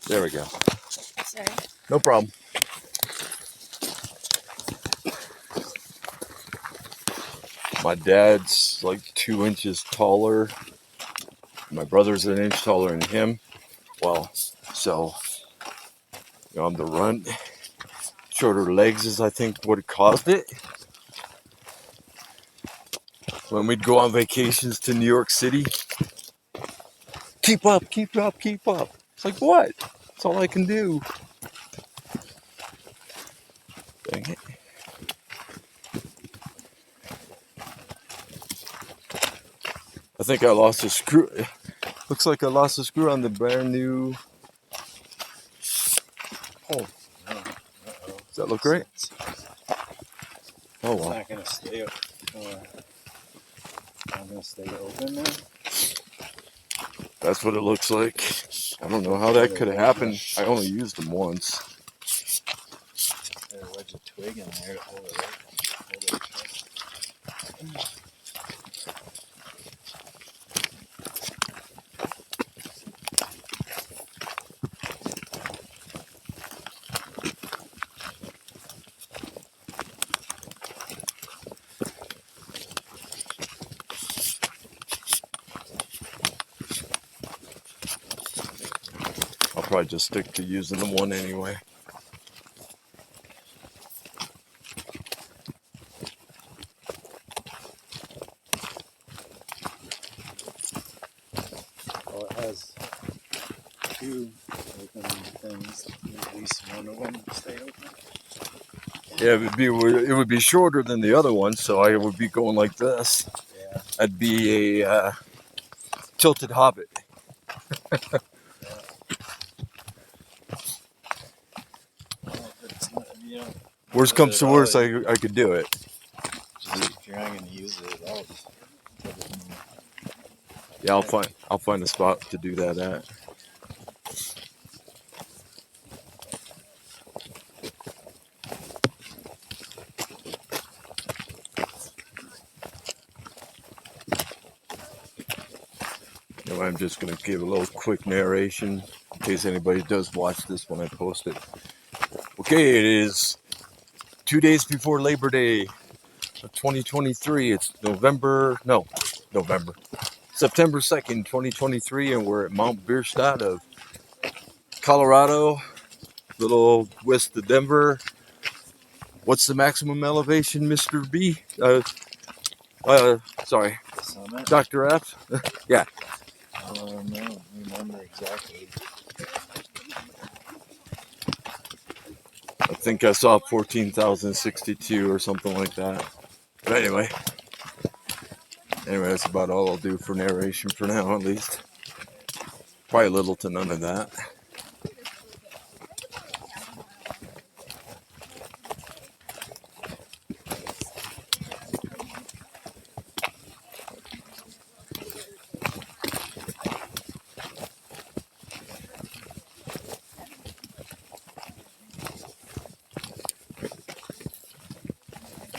There we go. Sorry. No problem. My dad's like 2 inches taller. My brother's an inch taller than him. Well, so on the run, shorter legs is I think what caused it. When we'd go on vacations to New York City, keep up, keep up, keep up. It's like, what? That's all I can do. Dang it. I think I lost a screw. Looks like I lost a screw on the brand new. Oh, does that look right? Oh, It's wow. not going to stay up. Not going to stay open now. That's what it looks like. I don't know how that could have happened. I only used them once. There's a wedge of twig in there to hold it up. I'll probably just stick to using the one anyway. Well, it has two open things. At least one of them stay open. Yeah, it would be shorter than the other one, so I would be going like this. Yeah. I'd be a tilted hobbit. Worst comes to worst, I could do it. Just if you're not going to use it at all, just put it in. Yeah, I'll find a spot to do that at. Anyway, I'm just going to give a little quick narration in case anybody does watch this when I post it. Okay, it is 2 days before Labor Day of 2023. It's September 2nd, 2023, and we're at Mount Bierstadt of Colorado, little west of Denver. What's the maximum elevation, Mr. B? Sorry, The summit? Dr. F? Yeah. I don't remember exactly. I think I saw 14,062 or something like that. But anyway, that's about all I'll do for narration for now, at least. Probably little to none of that.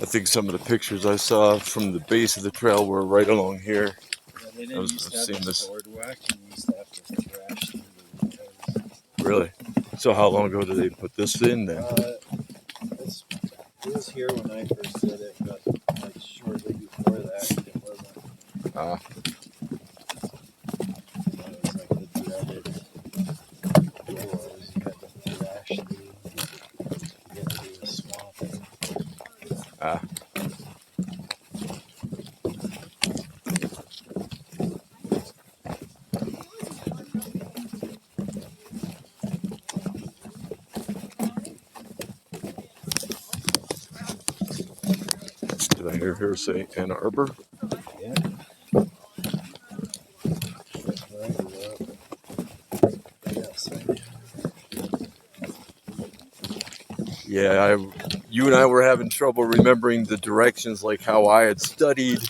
I think some of the pictures I saw from the base of the trail were right along here. Yeah, they didn't used to have this boardwalk, and we used to have to crash through the windows. Really? So how long ago did they put this in then? It was here when I first did it, but like shortly before that, it wasn't. It was like the dreaded doors you had to thrash through to get through the swamp. Did I hear her say Ann Arbor? Yeah. Yeah, you and I were having trouble remembering the directions, like how I had studied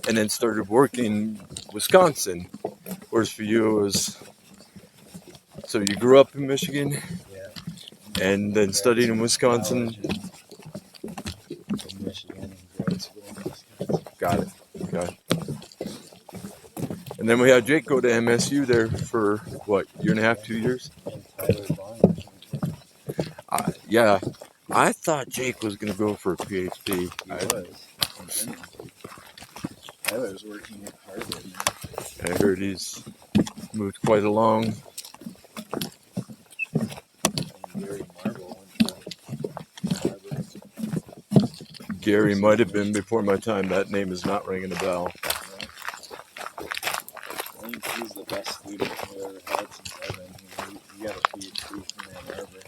and then started working in Wisconsin. Whereas for you, it was... So you grew up in Michigan? Yeah. And then studied in Wisconsin? In Michigan and grade school in Wisconsin. Got it. Okay. And then we had Jake go to MSU there for, what, year and a half, 2 years? And Tyler Bonner. Yeah, I thought Jake was going to go for a PhD. He was. Tyler's working at Harvard now. I heard he's moved quite along. And Gary Marble went to Harvard. Gary might have been before my time. That name is not ringing a bell. Yeah. I think he's the best student we ever had since I've been here. He got a PhD from Ann Arbor.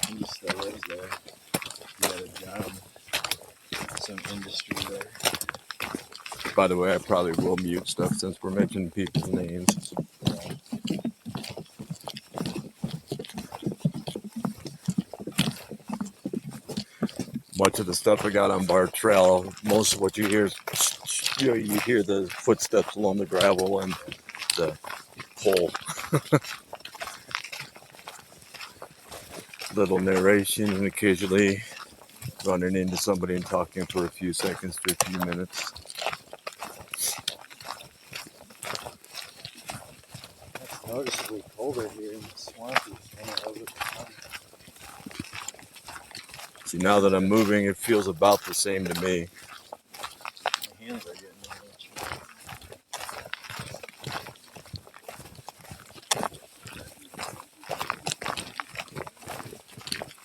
He still lives there. He got a job, some industry there. By the way, I probably will mute stuff since we're mentioning people's names. Much of the stuff I got on Bartrell, most of what you hear is, you hear the footsteps along the gravel and the pole. Little narration and occasionally running into somebody and talking for a few seconds to a few minutes. It's noticeably colder here in the swampy than it was at the time. See, now that I'm moving, it feels about the same to me. My hands are getting a little chilly.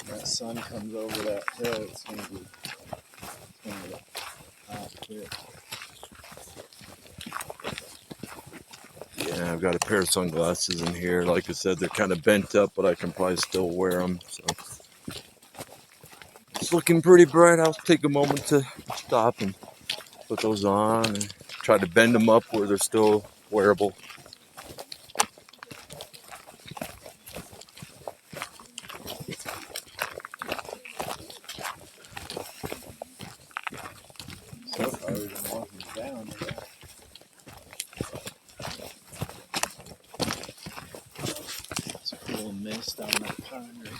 When that sun comes over that hill, it's gonna be hot quick. Yeah, I've got a pair of sunglasses in here. Like I said, they're kind of bent up, but I can probably still wear them. So it's looking pretty bright. I'll take a moment to stop and put those on and try to bend them up where they're still wearable. So far, we've been walking down. It's a cool mist on that pond right.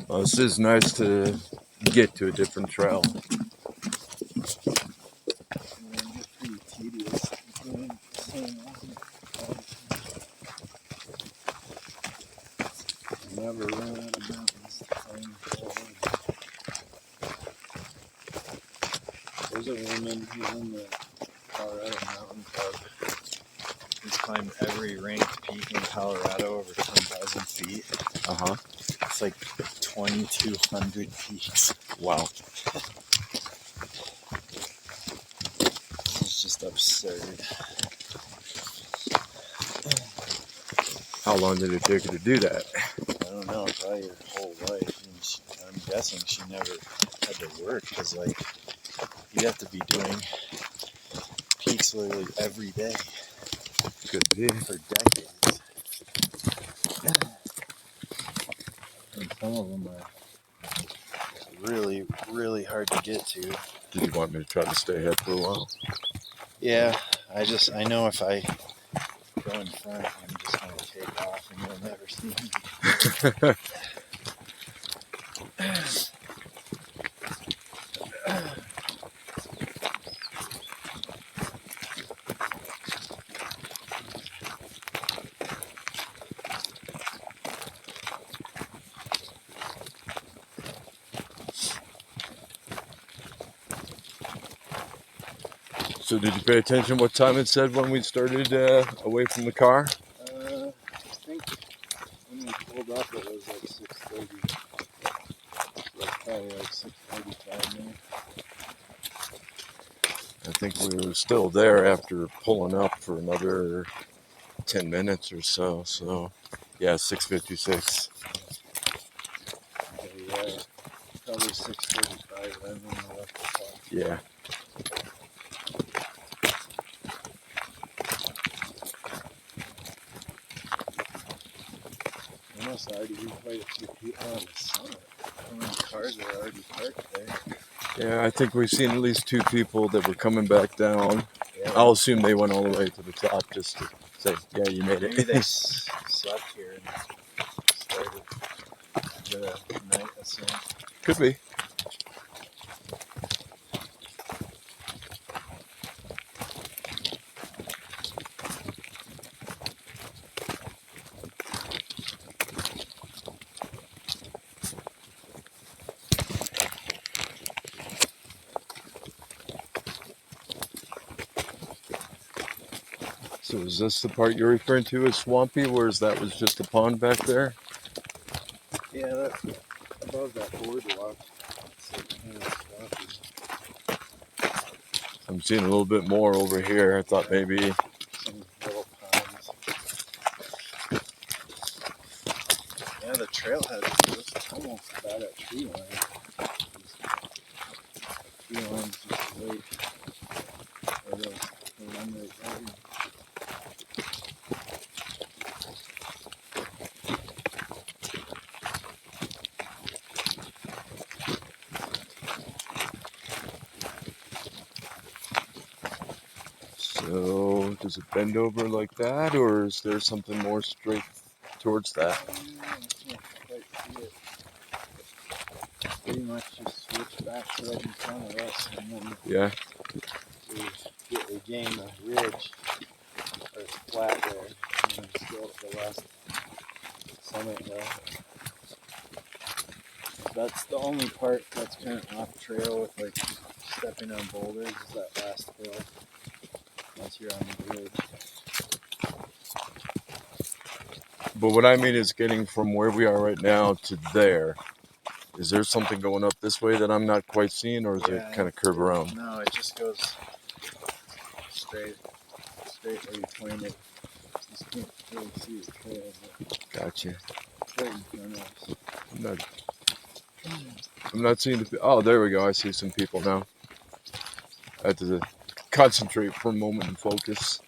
Well, this is nice to get to a different trail. It's pretty tedious doing the same one. Never run out of mountains to climb forward. There's a woman who's in the Colorado Mountain Club who's climbed every ranked peak in Colorado over 10,000 feet. Uh-huh. It's like 2,200 peaks. Wow. It's just absurd. How long did it take her to do that? I don't know, probably her whole life. And I'm guessing she never had to work because, like, you have to be doing peaks literally every day Could be. for decades. And some of them are really, really hard to get to. Did you want me to try to stay ahead for a while? Yeah, I know if I go in front, I'm just going to take off and you'll never see me. So did you pay attention what time it said when we started away from the car? I think when we pulled up it was like 6:30. So it's probably like 6:45 now. I think we were still there after pulling up for another 10 minutes or so. So, yeah, 6:56. Okay, yeah, probably 6:45 then when we left the park. Yeah. There's already quite a few people on the summit. How many cars are already parked there? Yeah, I think we've seen at least 2 people that were coming back down. Yeah, I'll assume they went all the way to the top just to say, yeah, you made maybe it. they slept here and started the night ascent. Could be. So is this the part you're referring to as swampy, whereas that was just a pond back there? Yeah, that's above that boardwalk. It's like kind of swampy. I'm seeing a little bit more over here. I thought maybe. Some little ponds. Yeah, the trailhead is just almost about at tree line. Tree line's just right. Or the one right there. So does it bend over like that, or is there something more straight towards that? I can't quite see it. Pretty much just switch back right in front of us, and then Yeah. we gain the ridge, or it's flat there, and then just go up the west summit there. That's the only part that's kind of off trail with like stepping on boulders is that last hill. Once you're on the ridge. But what I mean is getting from where we are right now to there. Is there something going up this way that I'm not quite seeing, or is it kind of curve around? No, it just goes straight where you pointed. Just can't really see the trail, but Gotcha. it's right in front of us. I'm not seeing the. Oh, there we go. I see some people now. I have to concentrate for a moment and focus.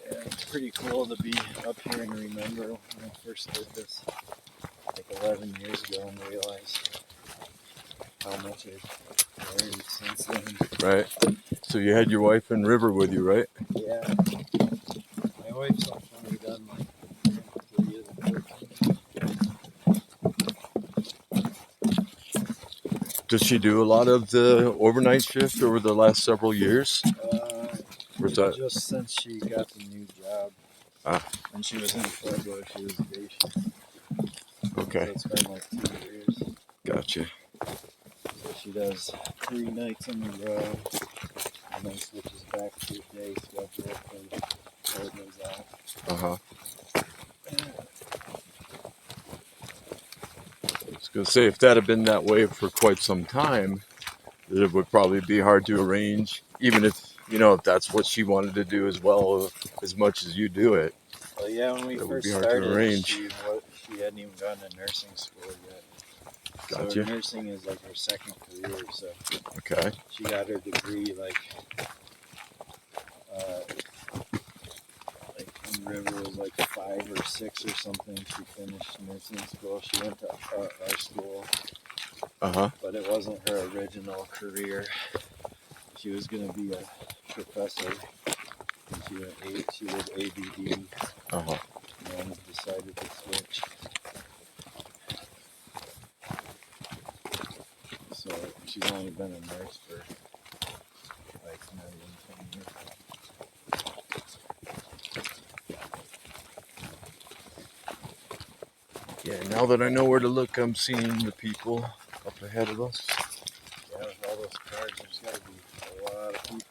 Yeah, it's pretty cool to be up here and remember when I first did this like 11 years ago and realize how much I've learned since then. Right. So you had your wife and River with you, right? Yeah. My wife's only done like 3 of the 14. Does she do a lot of the overnight shift over the last several years? Or is that... Just since she got the new job. When she was in Pueblo, she was day shift. Okay. So it's been like 2 years. Gotcha. So she does 3 nights in a row, and then switches back to a day schedule for Pueblo's out. I was going to say, if that had been that way for quite some time, it would probably be hard to arrange, even if, if that's what she wanted to do as well, as much as you do it. Well, yeah, when we first started, she hadn't even gone to nursing school yet. Gotcha. So nursing is like her second career, so okay. She got her degree like when River was like 5 or 6 or something. She finished nursing school. She went to our school, but it wasn't her original career. She was gonna be a professor. And she did ABD, and then decided to switch. So she's only been a nurse for like not even 10 years. Yeah, now that I know where to look, I'm seeing the people up ahead of us. Yeah, with all those cars, there's got to be a lot of people.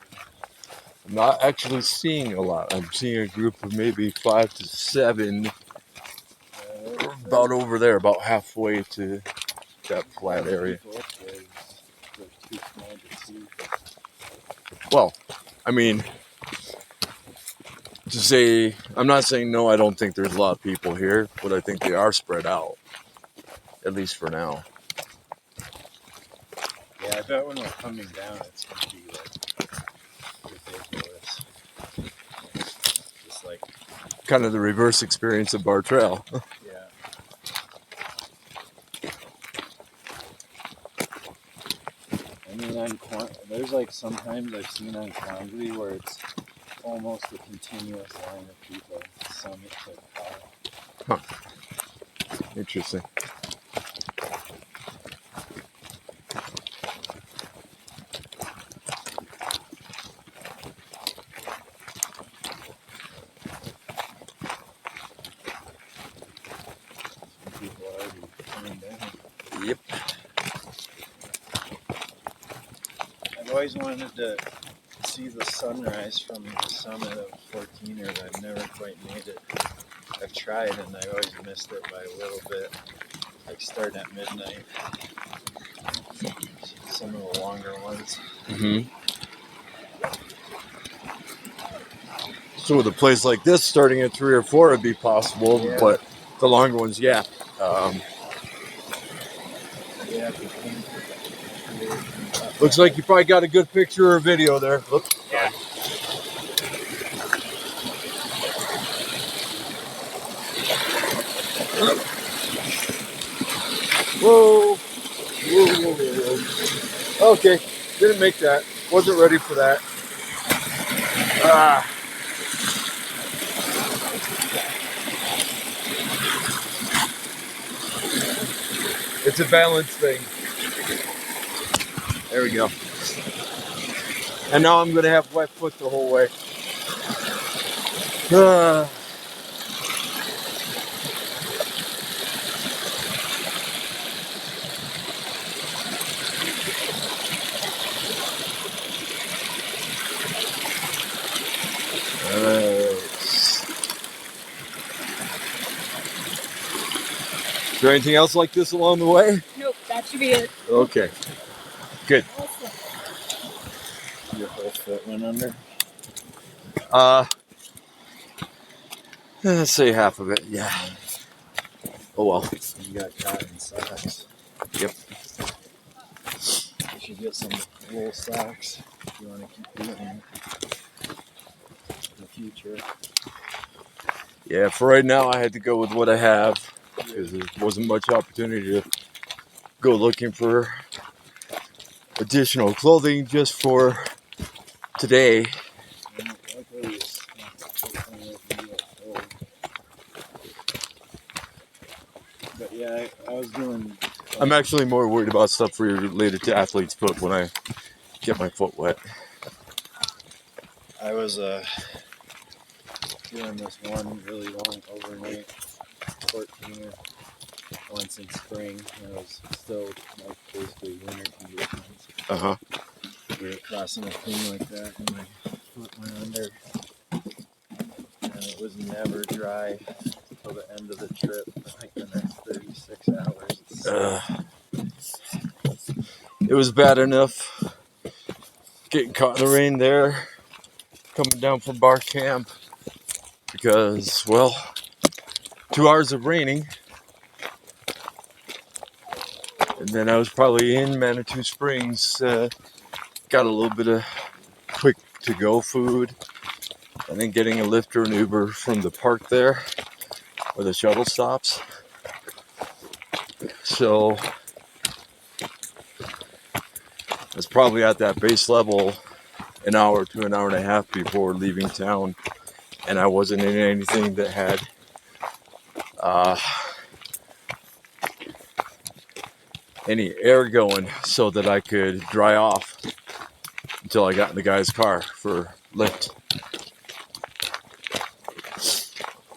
I'm not actually seeing a lot. I'm seeing a group of maybe 5 to 7 about over there, about halfway to that flat area. Well, I mean, to say, I'm not saying no, I don't think there's a lot of people here, but I think they are spread out, at least for now. Yeah, I bet when we're coming down, it's gonna be like ridiculous. Just like Kind of the reverse experience of Bar Trail. yeah. I mean, there's like sometimes I've seen on Quandary where it's almost a continuous line of people. Summit to Kyle. Interesting. Some people are already coming down. Yep. I've always wanted to see the sunrise from the summit of 14ers. I've never quite made it. I've tried and I always missed it by a little bit. Like starting at midnight. Some of the longer ones. Mm-hmm. So with a place like this, starting at 3 or 4 would be possible, Yeah. but the longer ones, yeah. Yeah. Looks like you probably got a good picture or video there. Look. Yeah. Whoa. Whoa. Okay, didn't make that. Wasn't ready for that. Ah. It's a balance thing. There we go. And now I'm gonna have wet foot the whole way. Ah. Is there anything else like this along the way? Nope, that should be it. Okay, good. Awesome. Your whole foot went under. Let's say half of it. Yeah. Oh well. You got caught in socks. Yep. You should get some wool socks if you want to keep doing it in the future. Yeah. For right now, I had to go with what I have because there wasn't much opportunity to go looking for additional clothing just for today. But yeah, I was doing. I'm actually more worried about stuff related to athlete's foot when I get my foot wet. I was doing this one really long overnight 14er once in spring, and it was still like basically winter conditions. Uh-huh. We were crossing a thing like that, and my foot went under, and it was never dry till the end of the trip, like the next 36 hours. It was bad enough getting caught in the rain there, coming down from bar camp, because, well, 2 hours of raining, and then I was probably in Manitou Springs, got a little bit of quick to-go food, and then getting a Lyft or an Uber from the park there, where the shuttle stops. So I was probably at that base level an hour to an hour and a half before leaving town, and I wasn't in anything that had any air going so that I could dry off until I got in the guy's car for Lyft.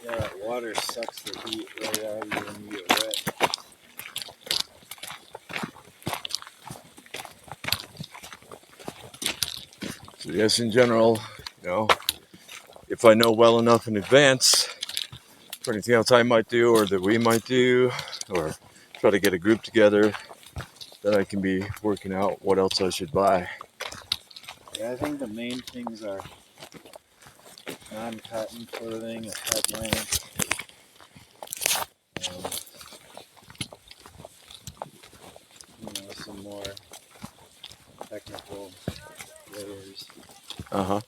Yeah, that water sucks the heat right out of you when you get wet. So yes, in general, if I know well enough in advance for anything else I might do or that we might do, or try to get a group together, then I can be working out what else I should buy. Yeah, I think the main things are non-cotton clothing, a headlamp, some more Uh-huh.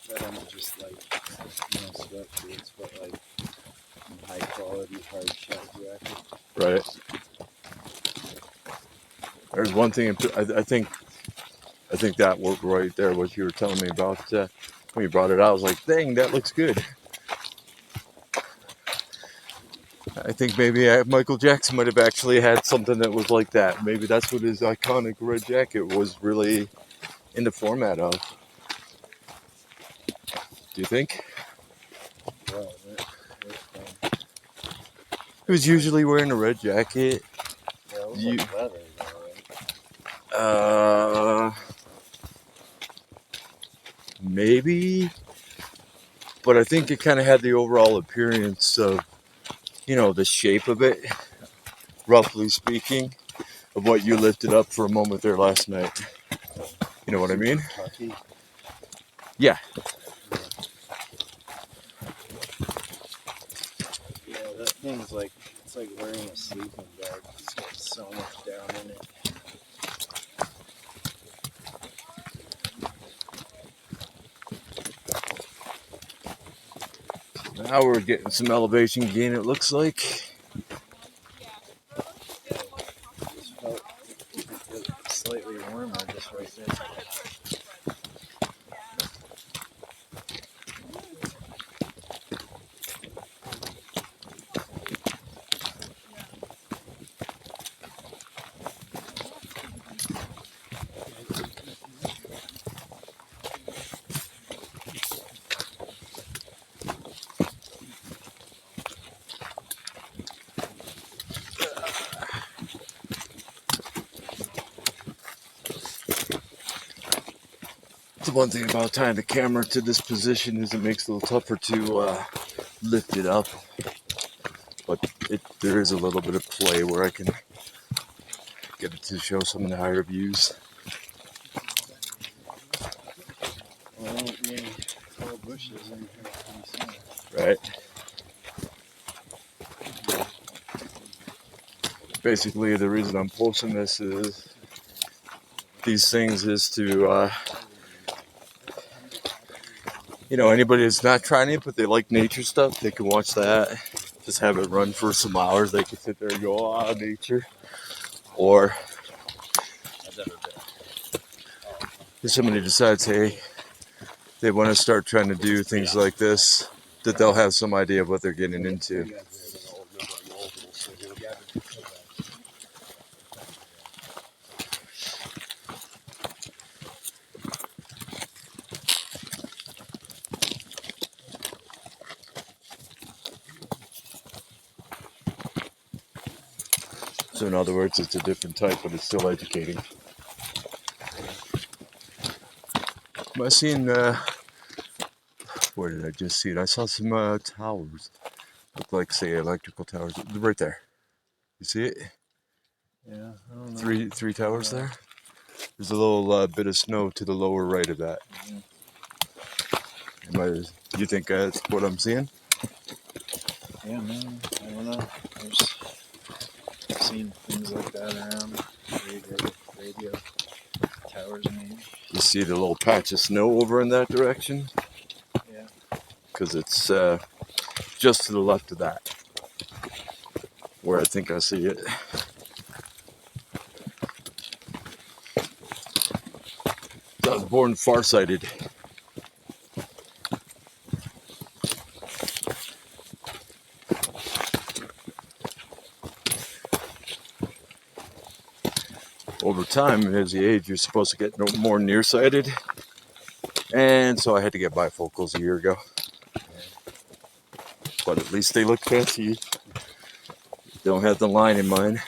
But I'm just like, sweatshirts, but like high quality hard shell jacket. Right. There's one thing I think that worked right there. What you were telling me about when you brought it out, I was like, "Dang, that looks good." I think maybe Michael Jackson might have actually had something that was like that. Maybe that's what his iconic red jacket was really in the format of. Do you think? Well, thing. He was usually wearing a red jacket. Yeah, it was You, like leather though, right? Maybe, but I think it kind of had the overall appearance of, the shape of it, roughly speaking, of what you lifted up for a moment there last night. You know what I mean? Puffy. Yeah. Yeah, that thing's like, it's like wearing a sleeping bag. It's got so much down in it. Now we're getting some elevation gain, it looks like. Just felt slightly warmer just right there. The one thing about tying the camera to this position is it makes it a little tougher to lift it up. But there is a little bit of play where I can get it to show some of the higher views. Well, there ain't many tall bushes in here pretty soon. Right? Basically, the reason I'm posting this is these things is to, anybody that's not trying it, but they like nature stuff, they can watch that. Just have it run for some hours. They can sit there and go, nature. Or if somebody decides, hey, they want to start trying to do things like this, that they'll have some idea of what they're getting into. So in other words, it's a different type, but it's still educating. Am I seeing, where did I just see it? I saw some towers. Look like, say, electrical towers. Right there. You see it? Yeah, I don't know. Three towers there. There's a little bit of snow to the lower right of that. You think that's what I'm seeing? Yeah, man. I don't know. I've seen things like that around. Radio towers, maybe. You see the little patch of snow over in that direction? Yeah. Because it's just to the left of that, where I think I see it. I was born farsighted. Over time, as you age, you're supposed to get more nearsighted. And so I had to get bifocals a year ago. But at least they look fancy. Don't have the line in mine.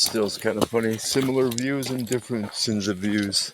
still is kind of funny. Similar views and differences of views.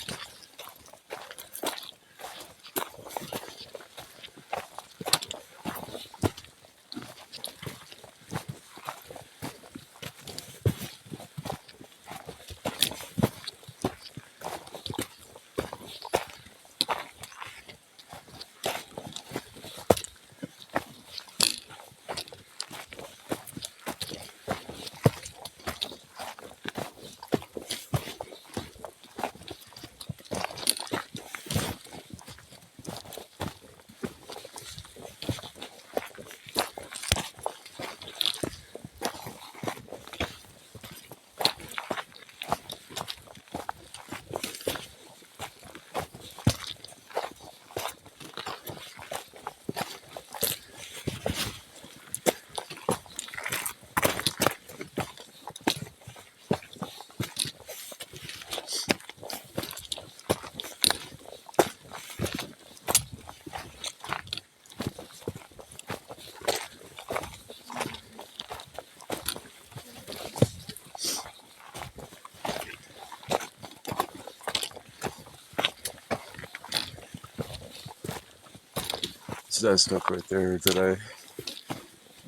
It's that stuff right there that I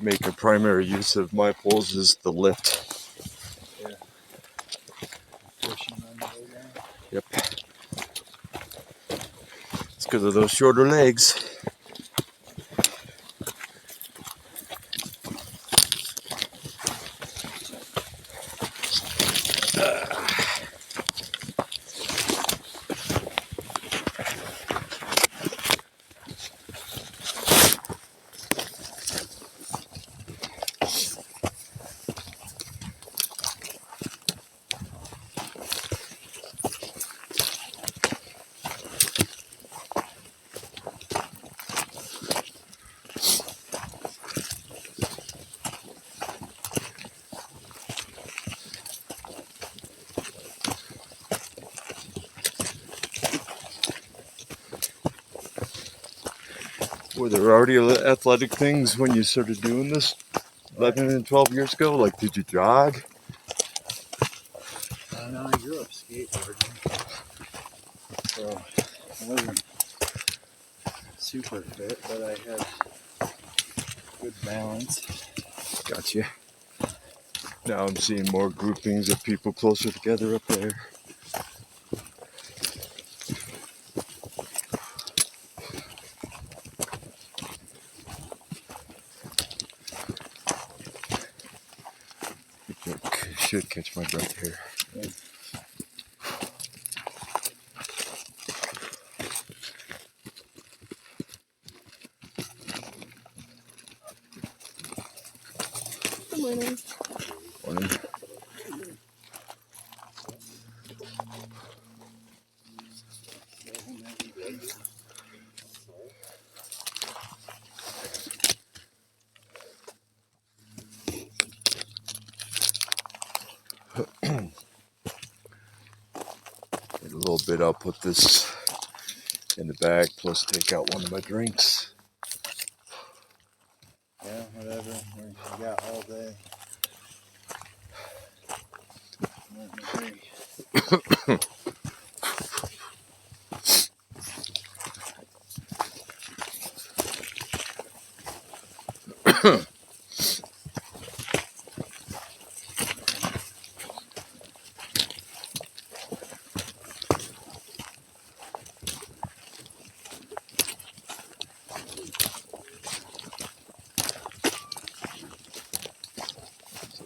make a primary use of my poles is the lift. Yeah. Pushing on the way down. Yep. It's because of those shorter legs. Were there already athletic things when you started doing this 11 and 12 years ago? Like, did you jog? No, I grew up skateboarding. So I wasn't super fit, but I had good balance. Gotcha. Now I'm seeing more groupings of people closer together up there. Should catch my breath here. Yeah. Good morning. Morning. In a little bit, I'll put this in the bag, plus take out one of my drinks. Yeah, whatever. We got all day. Not in a hurry.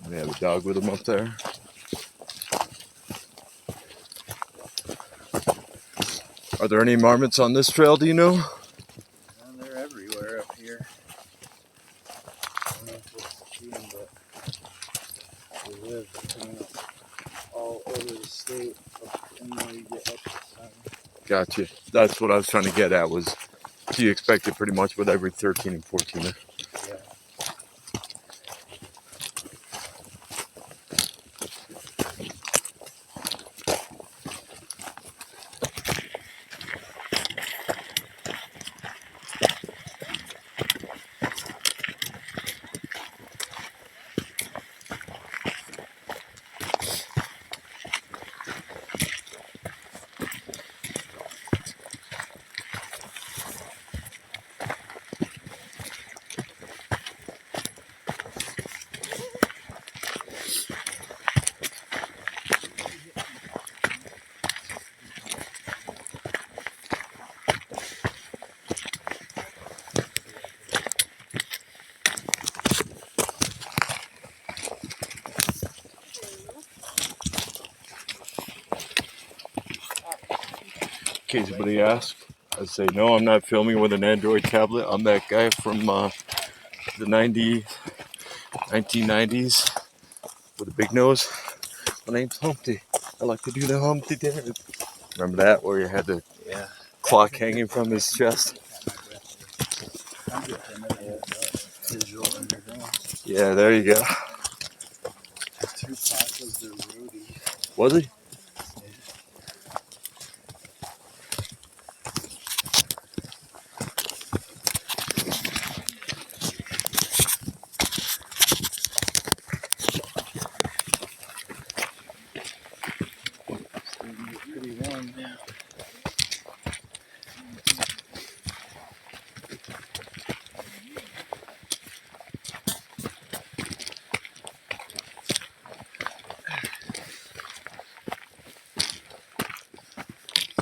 They have a dog with them up there. Are there any marmots on this trail, do you know? And they're everywhere up here. I don't know if you'll see them, but they live all over the state until you get up to sun. Gotcha. That's what I was trying to get at was, do you expect it pretty much with every 13 and 14er? Yeah. case anybody asks, I say, no, I'm not filming with an Android tablet. I'm that guy from the 1990s with a big nose. My name's Humpty. I like to do the Humpty dance. Remember that, where you had the clock hanging from his chest? Yeah, there you go. Was he? Pretty warm now.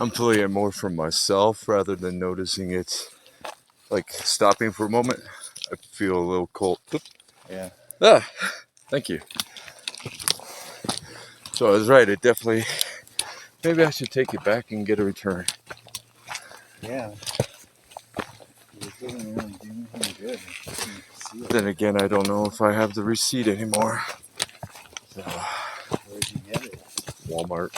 I'm feeling it more for myself rather than noticing it, like stopping for a moment. I feel a little cold. Yeah. Ah, thank you. So I was right. It definitely. Maybe I should take it back and get a return. Yeah. It doesn't really do anything good. Then again, I don't know if I have the receipt anymore. So, where'd you get it? Walmart.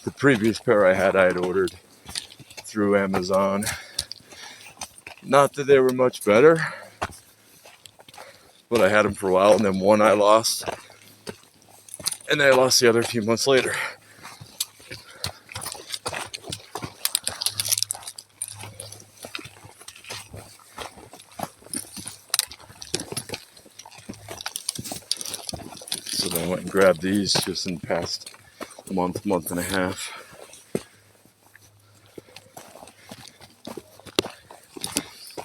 The previous pair I had ordered through Amazon. Not that they were much better, but I had them for a while, and then one I lost, and then I lost the other a few months later. So then I went and grabbed these just in the past month and a half.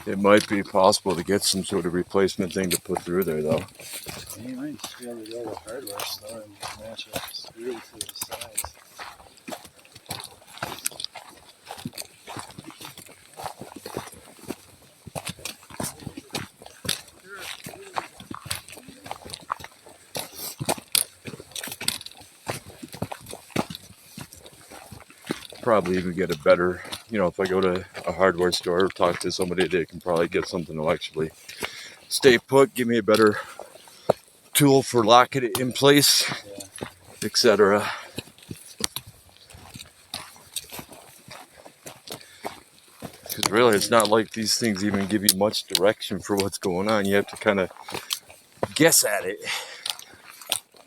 It might be possible to get some sort of replacement thing to put through there, though. You might just be able to go to a hardware store and just match a screw to the size. Probably even get a better, if I go to a hardware store or talk to somebody, they can probably get something to actually stay put, give me a better tool for locking it in place, etc. Because really, it's not like these things even give you much direction for what's going on. You have to kind of guess at it.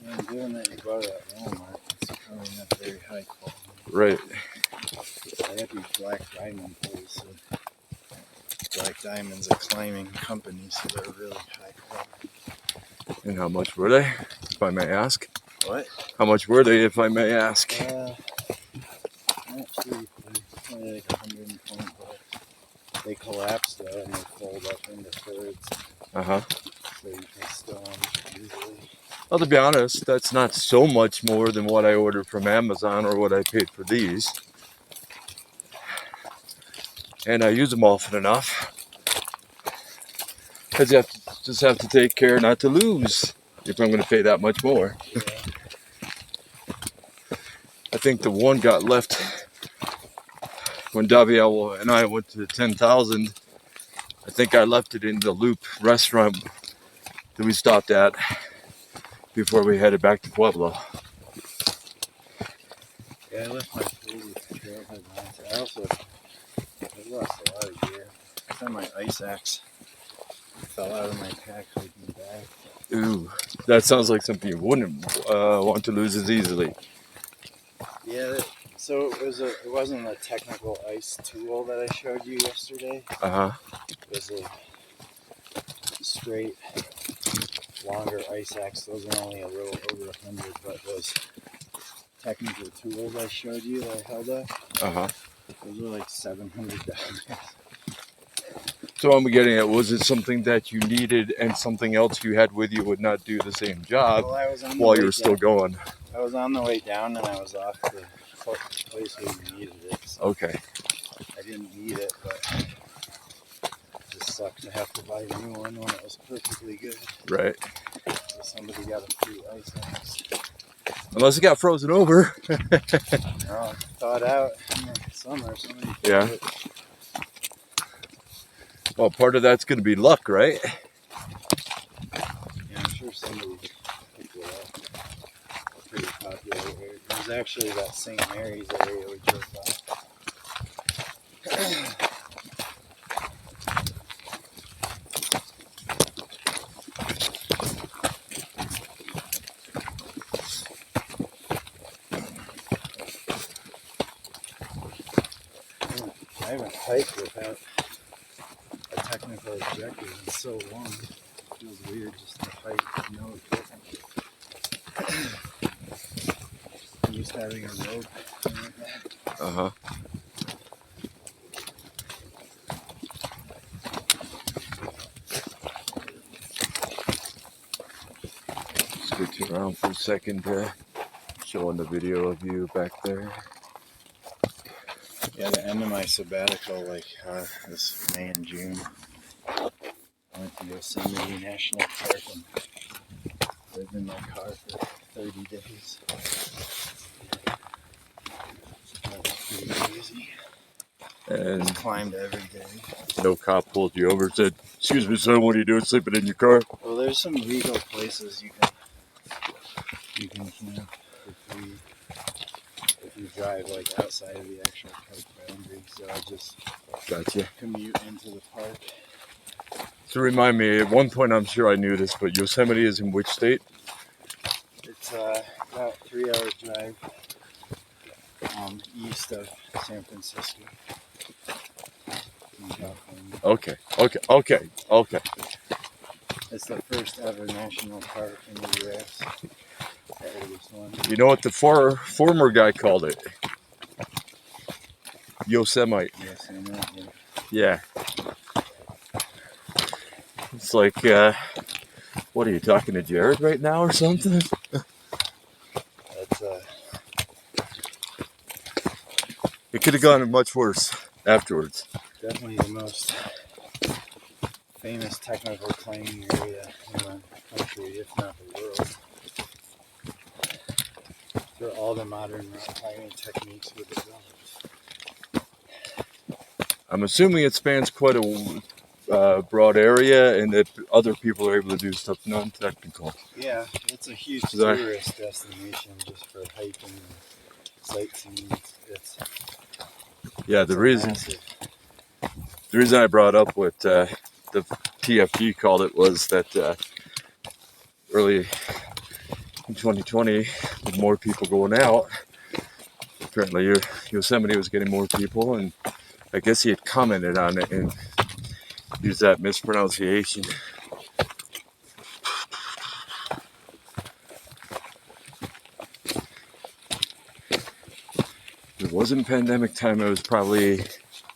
And given that you bought it at Walmart, it's probably not very high quality. Right. I have these black diamond poles. So Black Diamond's a climbing company, so they're really high quality. And how much were they, if I may ask? What? How much were they, if I may ask? Not cheap. Only like $120. They collapse though, and they fold up into thirds. So you can store them easily. Well, to be honest, that's not so much more than what I ordered from Amazon or what I paid for these. And I use them often enough. Because you just have to take care not to lose if I'm going to pay that much more. Yeah. I think the one got left when Daviel and I went to 10,000. I think I left it in the Loop restaurant that we stopped at before we headed back to Pueblo. Yeah, I left my previous trailhead lines. I lost a lot of gear. I found my ice axe. It fell out of my pack hiking back. Ooh, that sounds like something you wouldn't want to lose as easily. Yeah, so it wasn't a technical ice tool that I showed you yesterday. It was a straight, longer ice axe. Those are only a little over 100, but those technical tools I showed you that I held up, those were like $700. So I'm getting at, was it something that you needed and something else you had with you would not do the same job while you were still going? I was on the way down and I was off the place where you needed it. So okay. I didn't need it, but it just sucked to have to buy a new one when it was perfectly good. Right. So somebody got a free ice axe. Unless it got frozen over. Oh, thawed out in the summer. Somebody Yeah. Well, part of that's going to be luck, right? Yeah, I'm sure somebody picked it up. Pretty popular here. It was actually that St. Mary's area we drove by. I haven't hiked without a technical objective in so long. It feels weird just to hike with no equipment. I'm used to having a rope. Uh-huh. Switch around for a second, showing the video of you back there. Yeah, the end of my sabbatical, like this May and June, I went to Yosemite National Park and lived in my car for 30 days. That was pretty crazy. And Just climbed every day. no cop pulled you over and said, "Excuse me, son, what are you doing sleeping in your car?" Well, there's some legal places you can camp for free if you drive like outside of the actual park boundary. So I just Gotcha. commute into the park. So remind me, at one point I'm sure I knew this, but Yosemite is in which state? It's about 3 hour drive east of San Francisco in California. Okay. It's the first ever national park in the U.S. The oldest one. You know what the former guy called it? Yosemite. Yes, I know. Yeah. Yeah. It's like, what are you talking to Jared right now or something? That's It could have gone much worse afterwards. definitely the most famous technical climbing area in the country, if not the world. For all the modern rock climbing techniques were developed. I'm assuming it spans quite a broad area and that other people are able to do stuff non-technical. Yeah, it's a huge So tourist destination just for hiking and sightseeing. The reason massive. the reason I brought up what the TFG called it was that early in 2020, with more people going out, apparently Yosemite was getting more people, and I guess he had commented on it and used that mispronunciation. It wasn't pandemic time, it was probably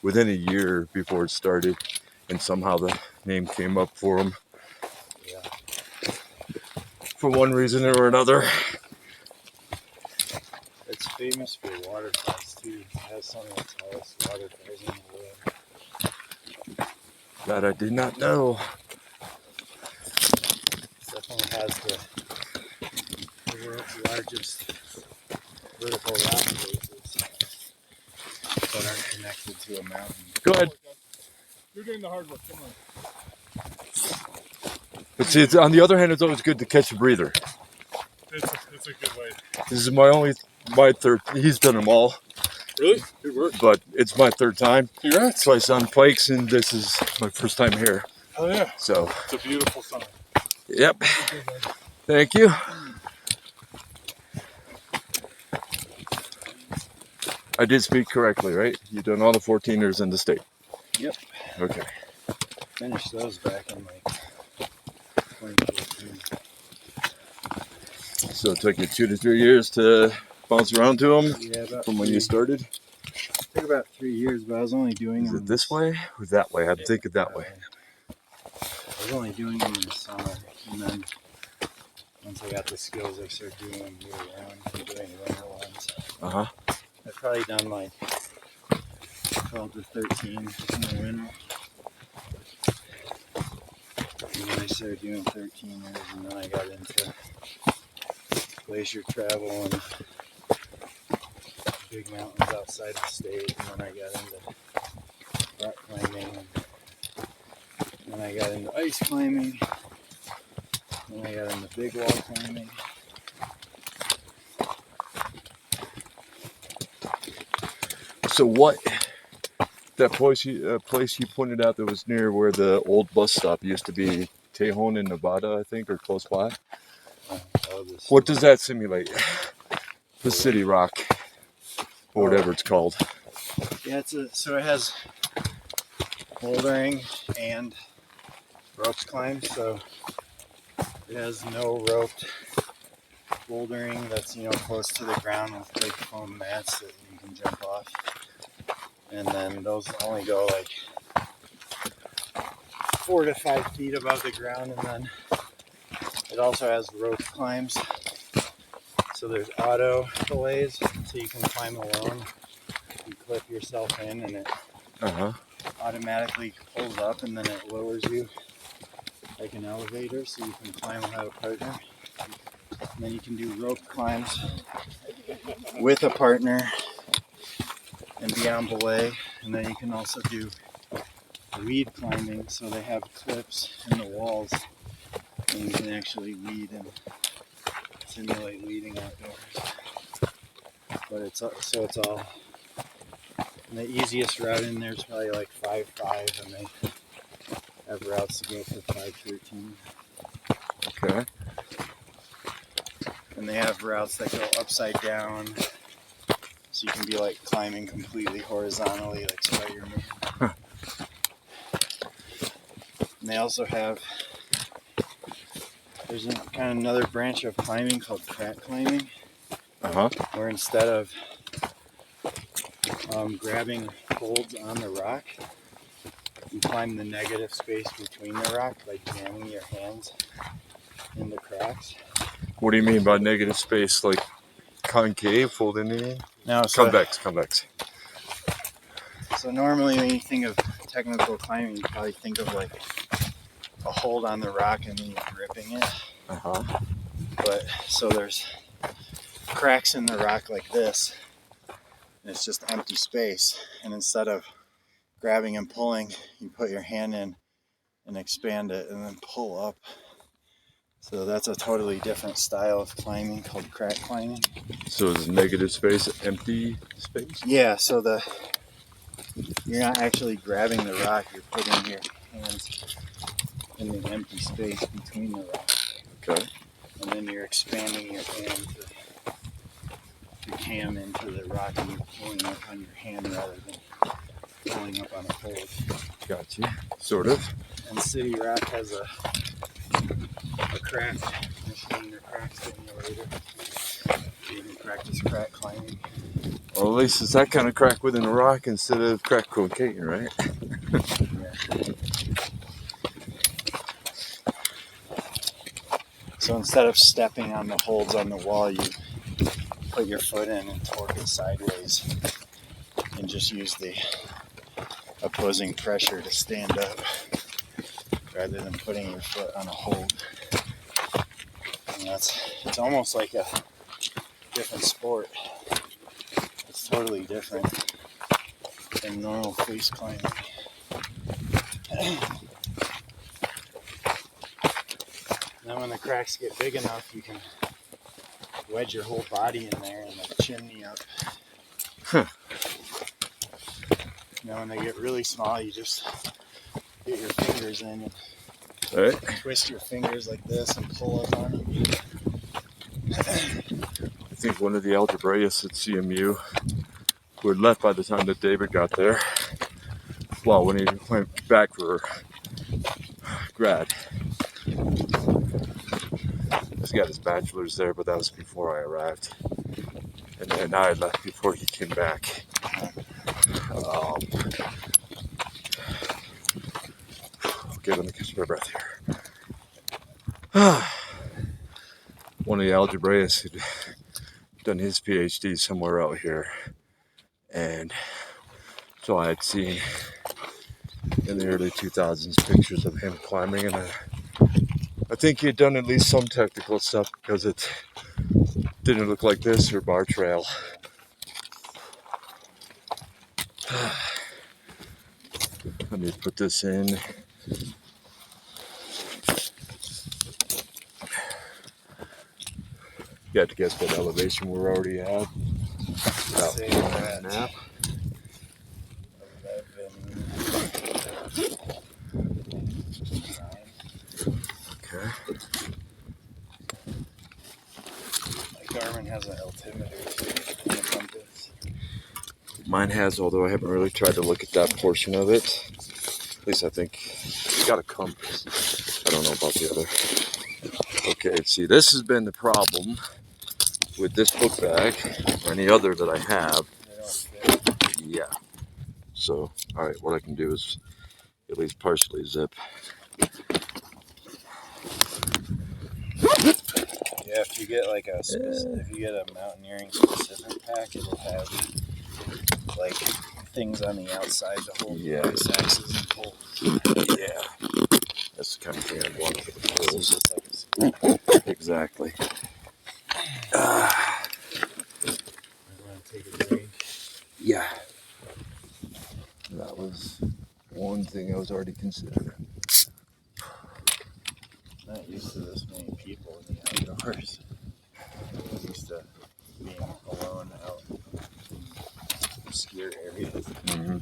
within a year before it started, and somehow the name came up for him. Yeah. For one reason or another. It's famous for waterfalls too. It has some of the tallest waterfalls in the world. That I did not know. It definitely has the world's largest vertical rock faces that aren't connected to a mountain. Go ahead. You're doing the hard work. Come on. But see, on the other hand, it's always good to catch a breather. It's a good way. This is my third. He's done them all, Really? Good work. but it's my third time. Congrats. Twice on Pikes, and this is my first time here. Oh yeah. So, It's a beautiful sign. yep. Thank you. I did speak correctly, right? You've done all the 14ers in the state. Yep. Okay. Finished those back in like 2014. So it took you 2 to 3 years to bounce around to them Yeah, about from when you started? It took about 3 years, but I was only doing Is them. it this way or that way? I'm thinking that way. I was only doing them in the summer, and then once I got the skills, I started doing them year round and doing winter ones. Uh-huh. I've probably done like 12 to 13 in the winter. And then I started doing 13ers, and then I got into glacier travel and big mountains outside the state, and then I got into rock climbing, and then I got into ice climbing, and I got into big wall climbing. So what? That place you pointed out that was near where the old bus stop used to be, Tejon in Nevada, I think, or close by. What does that simulate? The City Rock, or whatever it's called. Yeah, so it has bouldering and ropes climb. So it has no roped bouldering that's close to the ground with big foam mats that you can jump off, and then those only go like 4 to 5 feet above the ground, and then it also has rope climbs. So there's auto delays, so you can climb alone. You clip yourself in, and it automatically pulls up, and then it lowers you like an elevator, so you can climb without a partner. And then you can do rope climbs with a partner and be on belay. And then you can also do weed climbing, so they have clips in the walls, and you can actually weed and simulate weeding outdoors. But it's all. And the easiest route in there is probably like 5.5, and they have routes to go for 5.13. Okay. And they have routes that go upside down, so you can be like climbing completely horizontally, like Spider-Man. Huh. And they also have, there's kind of another branch of climbing called crack climbing, where instead of grabbing holds on the rock, you climb the negative space between the rock by jamming your hands in the cracks. What do you mean by negative space? Like concave, folding in? No, Convex. So normally when you think of technical climbing, you probably think of like a hold on the rock and then you're gripping it. But so there's cracks in the rock like this, and it's just empty space. And instead of grabbing and pulling, you put your hand in and expand it and then pull up. So that's a totally different style of climbing called crack climbing. So is negative space empty space? Yeah, so you're not actually grabbing the rock, you're putting your hands in the empty space between the rock. Okay. And then you're expanding your hand to cam into the rock, and you're pulling up on your hand rather than pulling up on a hold. Gotcha. Sort of. And City Rock has a crack machine, or crack simulator. You can practice crack climbing. Well, at least it's that kind of crack within a rock instead of crack cocaine, right? Yeah. So instead of stepping on the holds on the wall, you put your foot in and torque it sideways and just use the opposing pressure to stand up rather than putting your foot on a hold. And it's almost like a different sport. It's totally different than normal face climbing. Now when the cracks get big enough, you can wedge your whole body in there and the chimney up. Now when they get really small, you just get your fingers in and twist your fingers like this and pull up on them. I think one of the algebraists at CMU, who had left by the time that David got there, well, when he went back for grad, he's got his bachelor's there, but that was before I arrived. And then I left before he came back. Okay, let me catch my breath here. One of the algebraists who'd done his PhD somewhere out here. And so I had seen in the early 2000s pictures of him climbing in a I think he had done at least some technical stuff because it didn't look like this or bar trail. Let me put this in. You have to guess what elevation we're already at. About Say an we're hour at and a half. 11. Okay. My Garmin has an altimeter too, and a compass. Mine has, although I haven't really tried to look at that portion of it. At least I think it's got a compass. I don't know about the other. Okay, see, this has been the problem with this book bag or any other that I have. They don't fit. Yeah. So, all right, what I can do is at least partially zip. Yeah, if you get like if you get a mountaineering specific pack, it'll have like things on the outside to hold voice axes and poles. Yeah. That's the kind of thing I want for the It's poles. just like Exactly. I want to take a drink. Yeah. That was one thing I was already considering. Not used to this many people in the outdoors. I'm used to being alone out in obscure areas. Mm-hmm.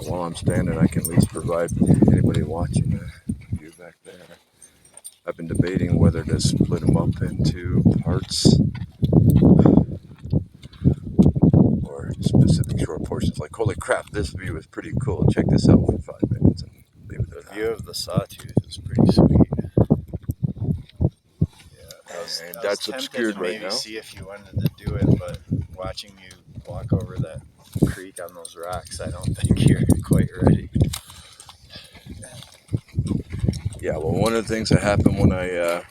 While I'm standing, I can at least provide anybody watching a view back there. I've been debating whether to split them up into parts or specific short portions. Like, holy crap, this view is pretty cool. Check this out for 5 minutes and leave it The at view of the Sawtooth is pretty sweet. Yeah, And I was that's tempted obscured to right maybe now. see if you wanted to do it, but watching you walk over that creek on those rocks, I don't think you're quite ready. Yeah, well, one of the things that happened when I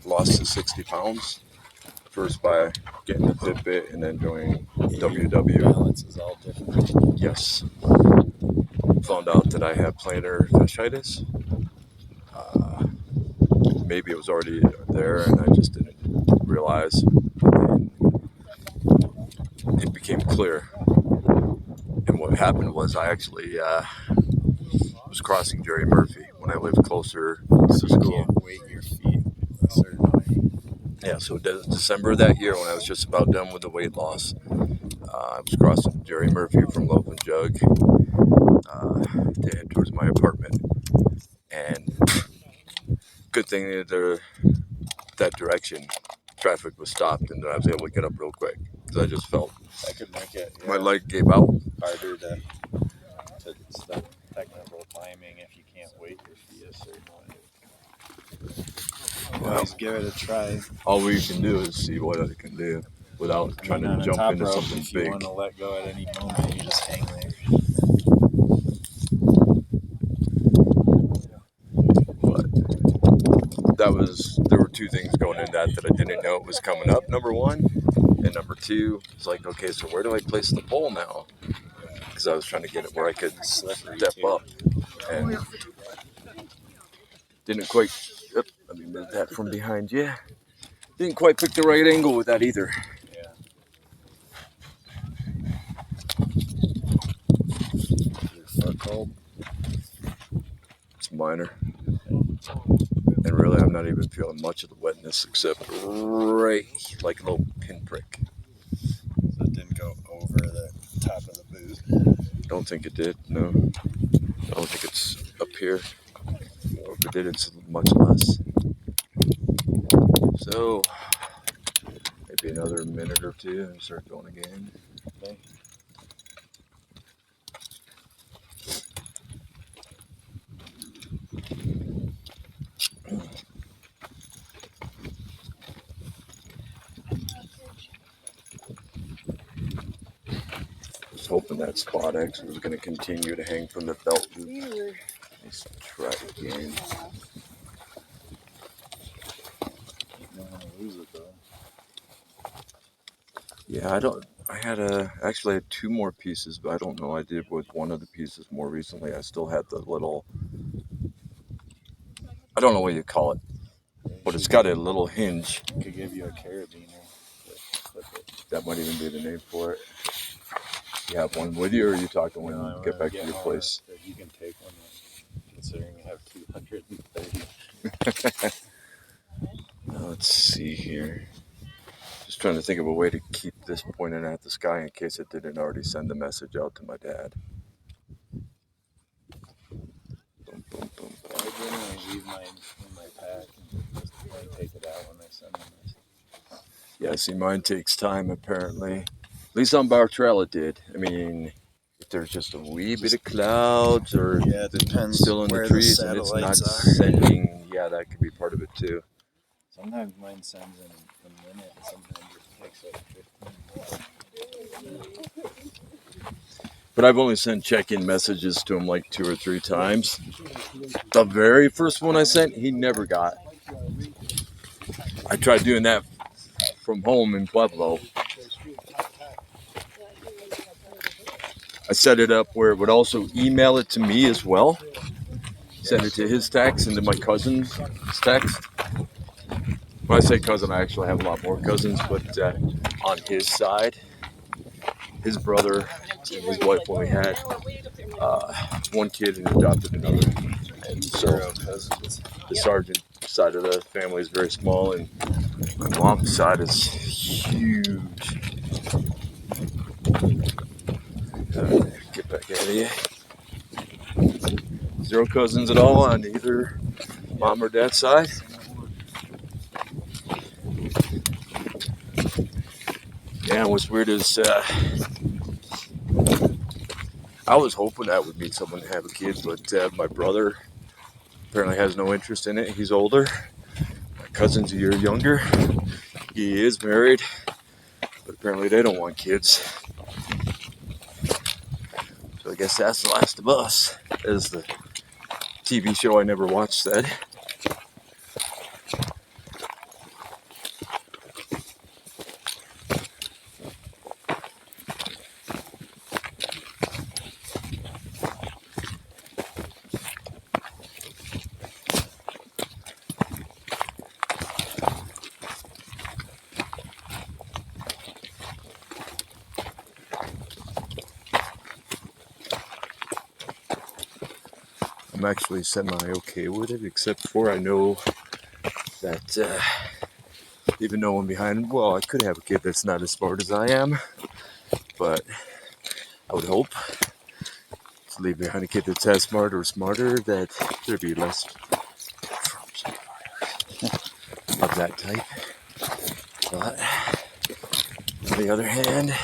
lost the 60 pounds, first by getting the Fitbit and then joining WW. Balance is all different. Yes. Found out that I have plantar fasciitis. Maybe it was already there and I just didn't realize. And it became clear. And what happened was I actually was crossing Jerry Murphy when I lived closer to So you school. can't weight your feet a certain way. Yeah, so December of that year when I was just about done with the weight loss, I was crossing Jerry Murphy from Loaf and Jug to head towards my apartment. And good thing that direction, traffic was stopped and I was able to get up real quick because I just felt That could make it my leg gave out. harder to start technical climbing if you can't weight your feet a certain way. Well, Always give it a try. all we can do is see what I can do without trying to jump into something if big. you want to let go at any moment, you just hang there. But there were two things going in that I didn't know it was coming up, number one. And number two, it's like, okay, so where do I place the pole now? Because I was trying to get it where I could Slippery step too. up. And didn't quite, let me move that from behind you. Didn't quite pick the right angle with that either. Yeah. Your foot cold. It's minor. And really, I'm not even feeling much of the wetness except right, like a little pinprick. So it didn't go over the top of the boot. Don't think it did, no. I don't think it's up here. Or if it did, it's much less. So, maybe another minute or two and start going again. Okay. I was hoping that spot X was going to continue to hang from the belt loop. Let's try it again. You don't want to lose it though. Yeah, I don't actually had two more pieces, but I don't know. I did with one of the pieces more recently. I still had the little, I don't know what you call it, but it's got a little hinge. Could give you a carabiner. Flip it. That might even be the name for it. You have one with you, or are you talking when you get back to your place? You can take one, considering you have 230. Let's see here. Just trying to think of a way to keep this pointing at the sky in case it didn't already send the message out to my dad. Boom, boom, boom. I generally leave mine in my pack and just take it out when I send the message. Yeah, see, mine takes time apparently. At least on Bartrell it did. I mean, if there's just a wee bit of clouds or it depends still in the trees and it's not sending, yeah, that could be part of it too. Sometimes mine sends in a minute, and sometimes it takes like 15 minutes. But I've only sent check-in messages to him like 2 or 3 times. The very first one I sent, he never got. I tried doing that from home in Pueblo. I set it up where it would also email it to me as well. Send it to his text and to my cousin's text. When I say cousin, I actually have a lot more cousins, but on his side, his brother and his wife only had one kid and adopted another. And so the sergeant side of the family is very small, and my mom's side is huge. Get back out of here. 0 cousins at all on either mom or dad's side. Yeah, what's weird is I was hoping I would meet someone to have a kid, but my brother apparently has no interest in it. He's older. My cousin's a year younger. He is married, but apparently they don't want kids. So I guess that's The Last of Us, as the TV show I never watched said. I'm actually semi-okay with it, except for I know that even no one behind, well, I could have a kid that's not as smart as I am, but I would hope to leave behind a kid that's as smart or smarter, that there'd be less of that type. But on the other hand,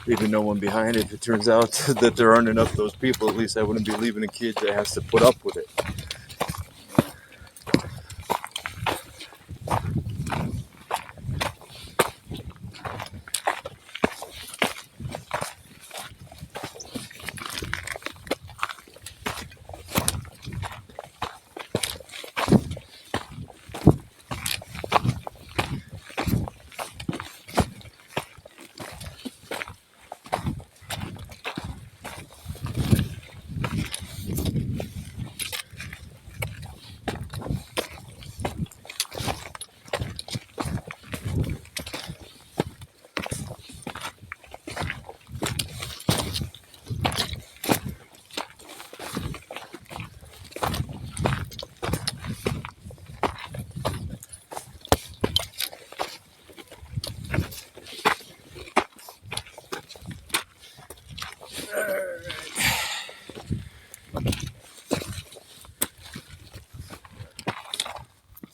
leaving no one behind, if it turns out that there aren't enough of those people, at least I wouldn't be leaving a kid that has to put up with it.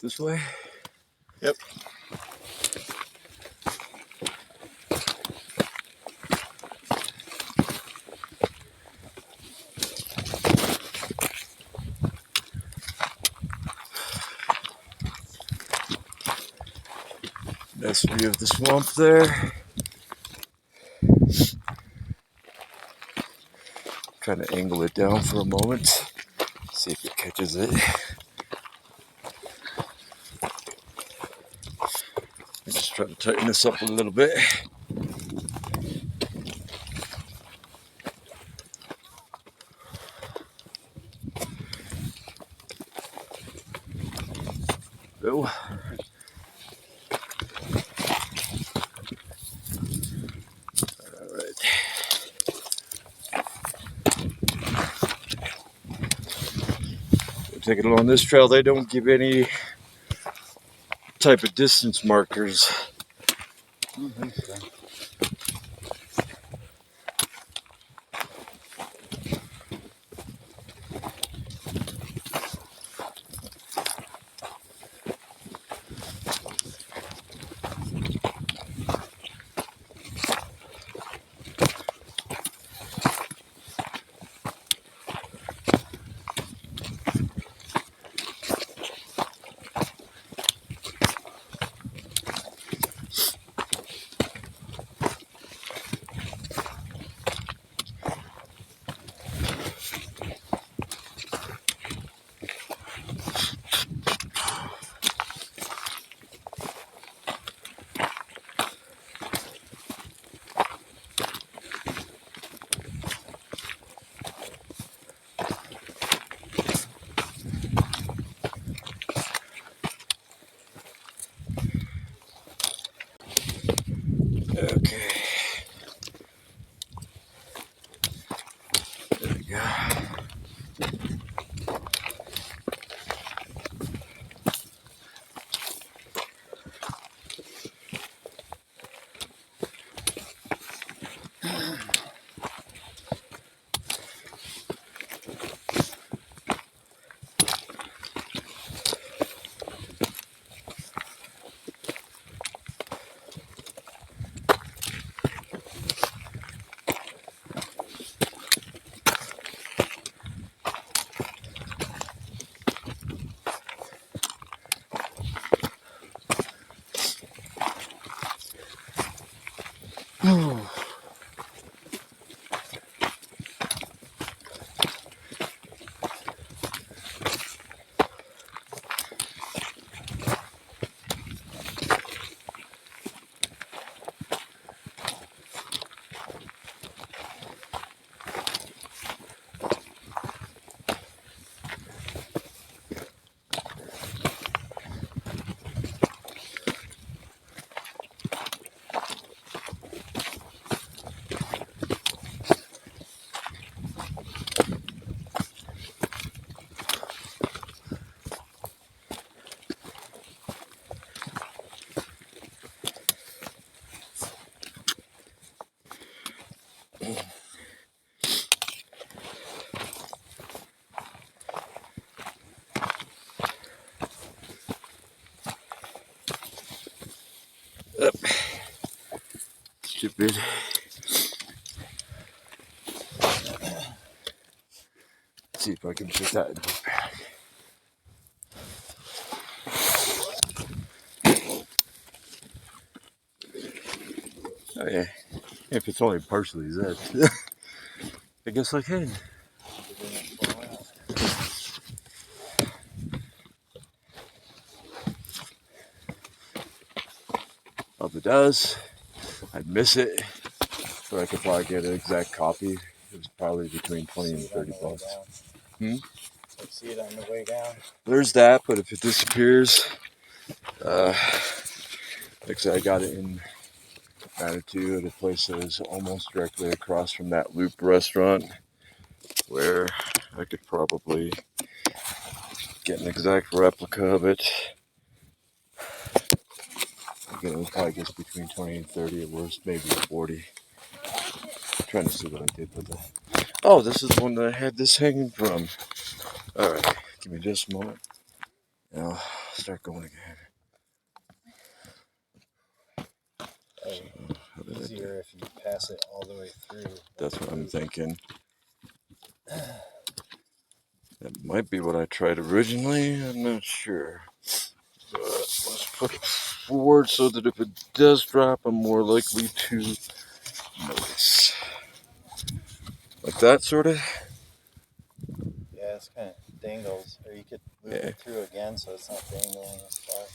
This way? Yep. Best view of the swamp there. Trying to angle it down for a moment. See if it catches it. I'm just trying Try to tighten this up a little bit. So, alright. Taking along this trail, they don't give any type of distance markers. I don't think so. Okay. There we go. Up. Stupid. Let's see if I can put that in. Oh yeah. If it's only partially zipped, I guess I can. Well, if it does, I'd miss it. So I could probably get an exact copy. It was probably between 20 and 30 bucks. See it on the way down. There's that, but if it disappears, like I said, I got it in Manitou at a place that is almost directly across from that Loop restaurant, where I could probably get an exact replica of it. Again, it was probably just between 20 and 30 at worst, maybe 40. I'm trying to see what I did with it. Oh, this is the one that I had this hanging from. Alright, give me just a moment. And I'll start going again. Easier if you pass it all the way through. That's what I'm thinking. That might be what I tried originally. I'm not sure. But let's put it forward so that if it does drop, I'm more likely to notice. Like that, sort of? Yeah, it's kind of dangles. Or you could move it through again so it's not dangling as far.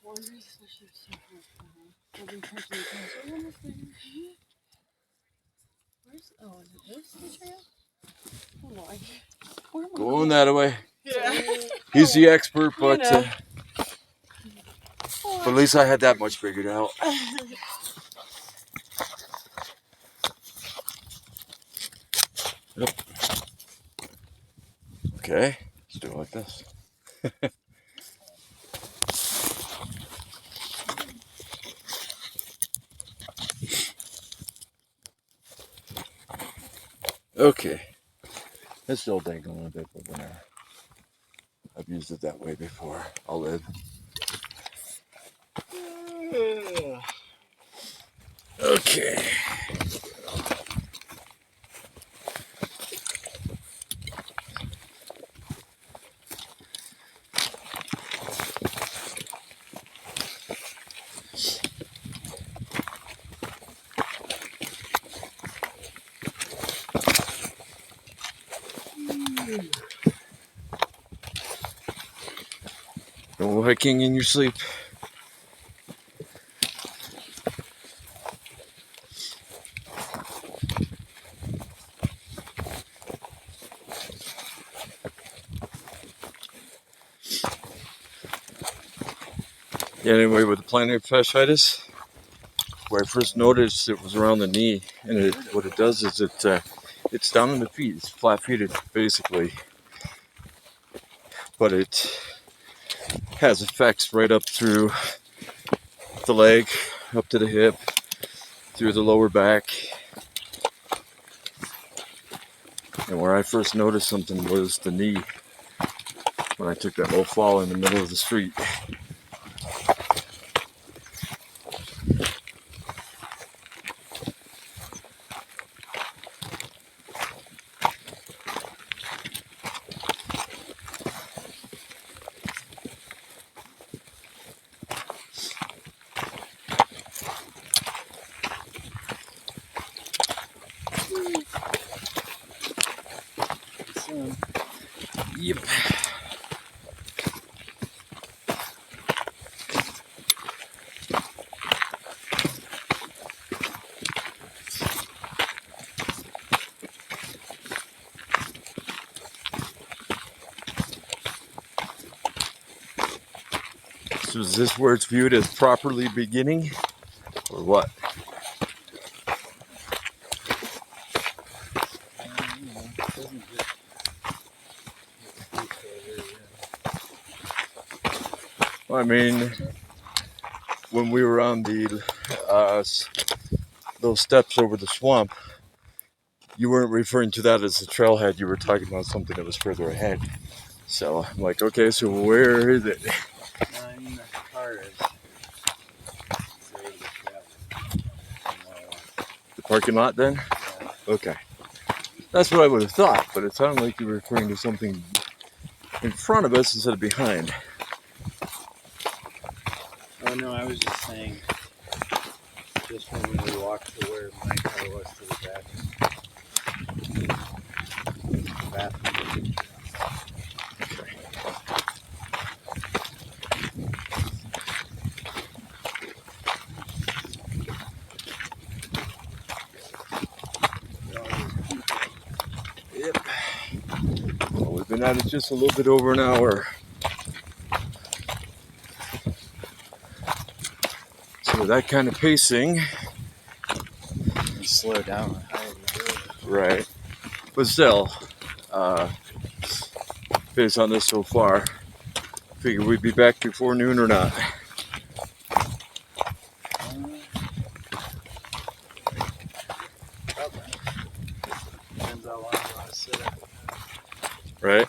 Oh, is it this the trail? Oh Lord. Where am I Going that way. Yeah. He's the expert, but You know. at least I had that much figured out. Yep. Okay, let's do it like this. Okay, it's still dangling a bit, but whatever. I've used it that way before. I'll live. Okay. No hiking in your sleep. Yeah, anyway, with the plantar fasciitis, where I first noticed it was around the knee, and what it does is it's down in the feet. It's flat-feeted, basically, but it has effects right up through the leg, up to the hip, through the lower back. And where I first noticed something was the knee, when I took that low fall in the middle of the street. Yep. So is this where it's viewed as properly beginning, or what? Well, I mean, when we were on the those steps over the swamp, you weren't referring to that as a trailhead. You were talking about something that was further ahead. So I'm like, okay, so where is it? In the car is The parking lot then? yeah. Okay. That's what I would have thought, but it sounded like you were referring to something in front of us instead of behind. Oh no, I was just saying, just when we walked to where my car was to the bathroom. Yep. Well, we've been at it just a little bit over an hour. So with that kind of pacing, You slow down how you do it. right? But still, based on this so far, figure we'd be back before noon or not. Depends how long you want to sit at. Right?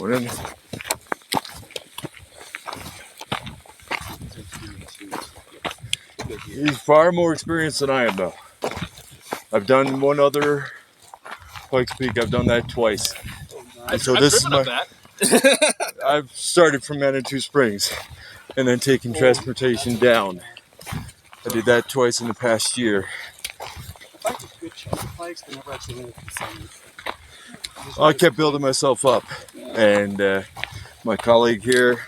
Morning. He's far more experienced than I am, though. I've done one other Pikes Peak. I've done that twice. And so this is my. I've started from Manitou Springs, and then taken transportation down. I did that twice in the past year. I kept building myself up, and my colleague here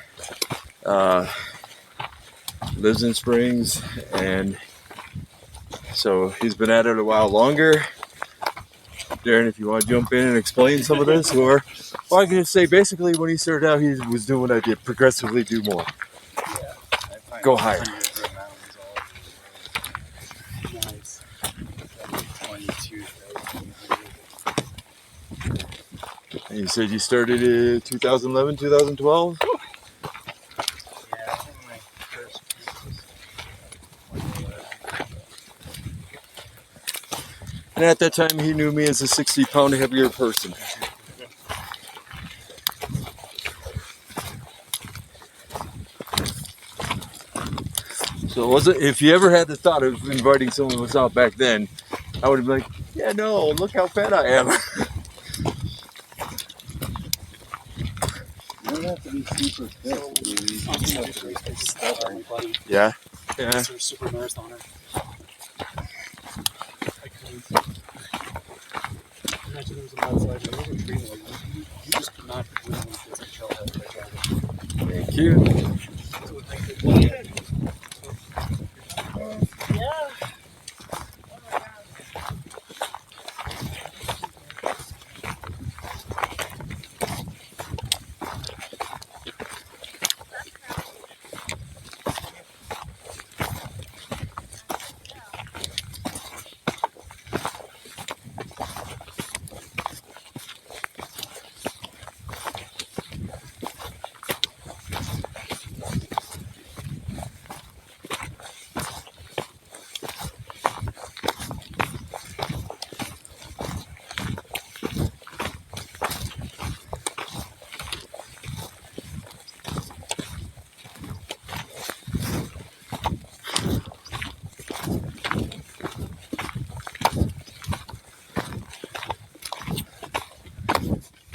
lives in Springs, and so he's been at it a while longer. Darren, if you want to jump in and explain some of this, or well, I can just say basically when he started out, he was doing what I did, progressively do more. Go higher. Nice. 22,000. And you said you started in 2011, 2012? Yeah, I think my first peak was 2011. And at that time, he knew me as a 60-pound heavier person. So it wasn't, if you ever had the thought of inviting someone who was out back then, I would have been like, yeah, no, look how fat I am. You don't have to be super fit to do these. You don't have to be stubborn. Yeah. Yeah. Mr. Super Marathoner. I couldn't. Imagine there was a mudslide and there was a tree like you just could not do anything with a trailhead like that. Thank you. So I could, Yeah.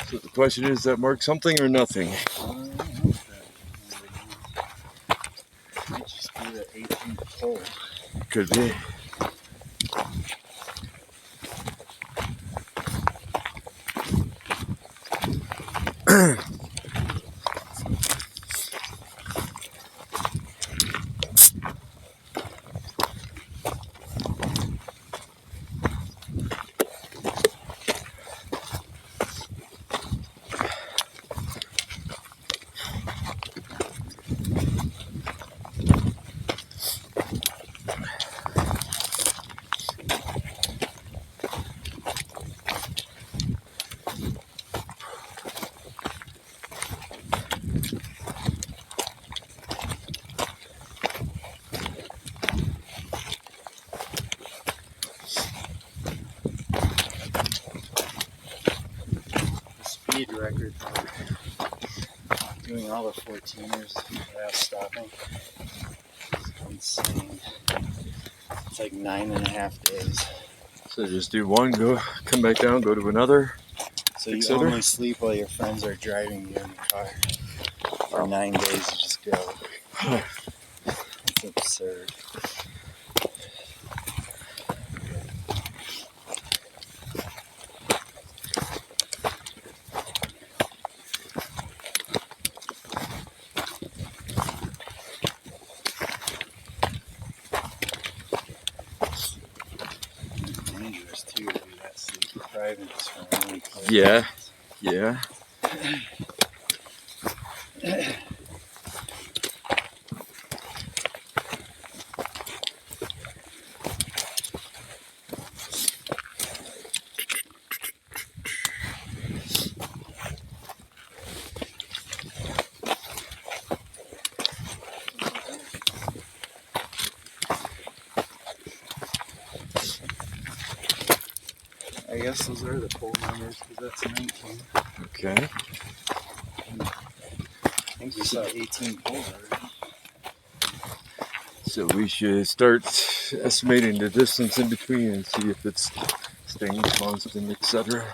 So the question is, that mark something or nothing? Might just be the 18th hole. Could be. Speed record for doing all the 14ers without stopping is insane. It's like 9.5 days. So just do one, go, come back down, go to another. So you Etc. only sleep while your friends are driving you in the car. For 9 days you just go. It's absurd. Dangerous too to do that sleep depriving us from any place. Yeah, yeah. I guess those are the pole numbers because that's 19. Okay. I think we saw 18 poles already. So we should start estimating the distance in between and see if it's staying constant, etc.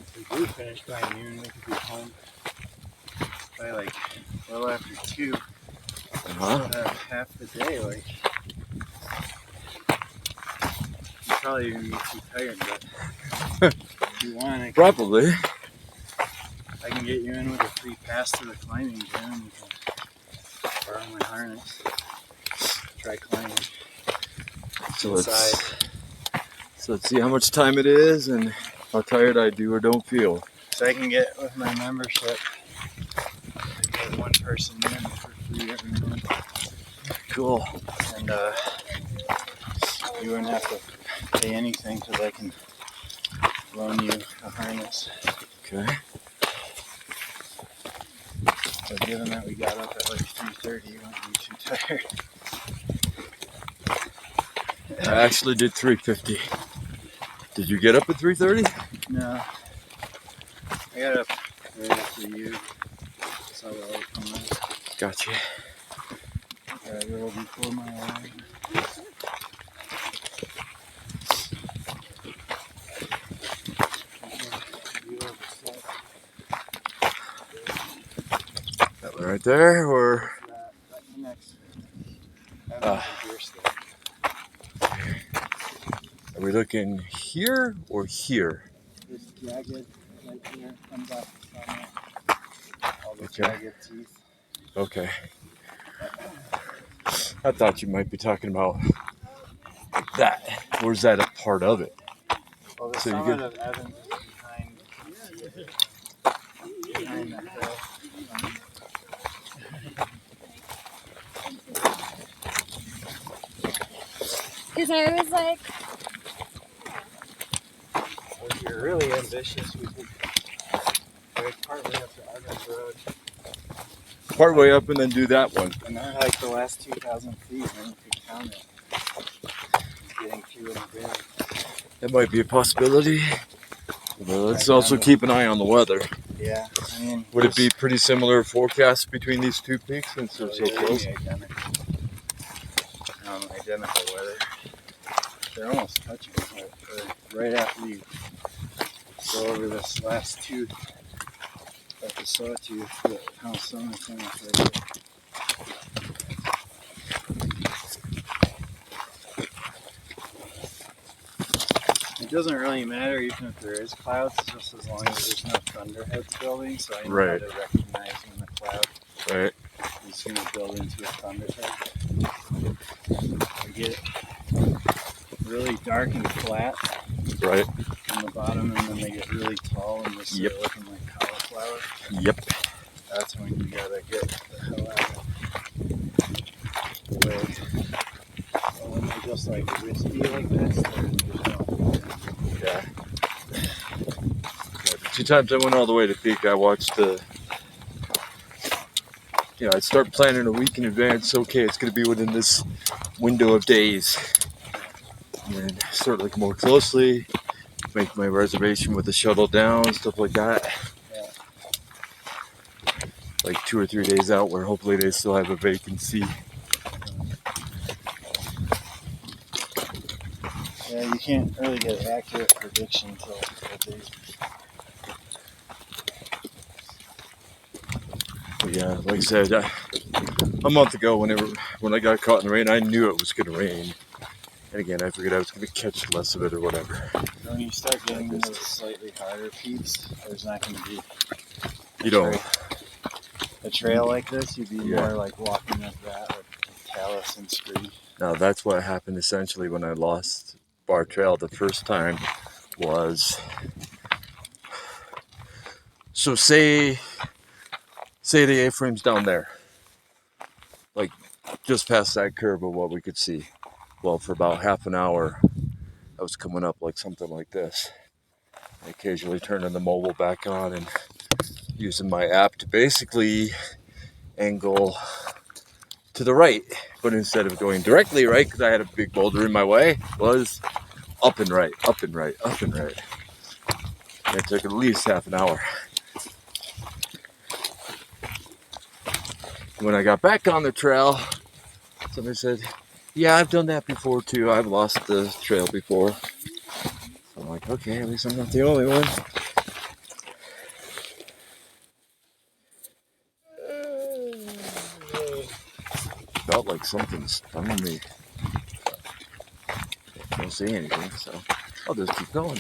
If we do finish by noon, we could be home by like well after 2. Uh-huh. Still have half the day. Like, you're probably gonna be too tired, but if you want, Probably. I can get you in with a free pass to the climbing gym. And you can borrow my harness. Try climbing. So Inside. let's see how much time it is and how tired I do or don't feel. So I can get with my membership. I get one person in for free every month. Cool. And you wouldn't have to pay anything because I can loan you a harness. Okay. So given that we got up at like 3:30, you won't be too tired. I actually did 350. Did you get up at 3:30? No. I got up right after you. Saw the light come on. Gotcha. Got a little before my alarm. That one right there, or That connects. That Ah. one's a Bierstadt. are we looking here or here? This jagged right here comes off the summit. All the Okay. jagged teeth. Okay. I thought you might be talking about that. Or is that a part of it? Well, the So you summit get- of Evans is behind that hill. Because I was like, Well, if you're really ambitious, we could go partway up to Evans Road. Part way up and then do that one. And then like the last 2,000 feet, and then you could count it. Getting fewer and bigger. That might be a possibility. But let's Right also down the- keep an eye on the weather. Yeah, I mean, Would it be pretty similar forecasts between these two peaks since they're so close? Identical. Identical weather. They're almost touching. Right after you go over this last tooth, at the sawtooth, the house summit's almost right there. It doesn't really matter even if there is clouds, just as long as there's no thunderheads building, so I know Right. how to recognize when the cloud Right. is going to build into a thunderhead. You get really dark and flat Right. on the bottom, and then they get really tall and just Yep. start looking like cauliflower. Yep. That's when you gotta get the hell out of the way. But when they're just like wispy like this, there's no. Yeah. The 2 times I went all the way to peak, I watched I'd start planning a week in advance. Okay, it's going to be within this window of days. And then start looking more closely, make my reservation with the shuttle down, stuff like that. Yeah. Like 2 or 3 days out where hopefully they still have a vacancy. Yeah, you can't really get an accurate prediction until a couple days before. But yeah, like I said, a month ago when I got caught in the rain, I knew it was going to rain. And again, I figured I was going to catch less of it or whatever. When you start getting into the slightly harder peaks, there's not going to be You don't. a trail like this. You'd be Yeah. more like walking up that with Talus and Scree. Now that's what happened essentially when I lost bar trail the first time was, so say the A-frame's down there, like just past that curve of what we could see. Well, for about half an hour, I was coming up like something like this. Occasionally turning the mobile back on and using my app to basically angle to the right, but instead of going directly right, because I had a big boulder in my way, was up and right, up and right, up and right. And it took at least half an hour. When I got back on the trail, somebody said, yeah, I've done that before too. I've lost the trail before. So I'm like, okay, at least I'm not the only one. Felt like something stung me. Don't see anything, so I'll just keep going.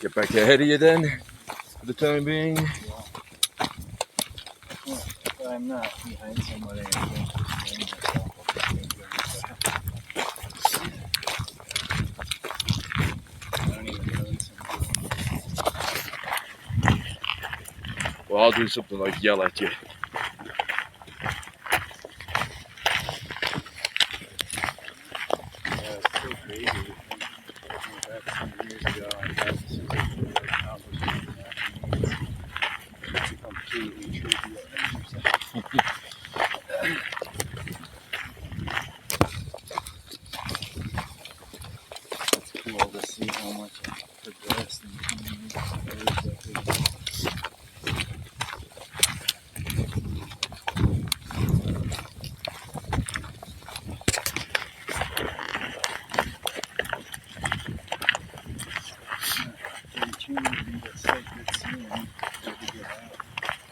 Get back ahead of you then, for the time being. Well, I'm not behind somebody. I don't even really Well, I'll do something like yell at you. Yeah, it's so crazy to think back some years ago and have this accomplishment it's a completely trivial exercise. It's cool to see how much I've progressed in 20 years.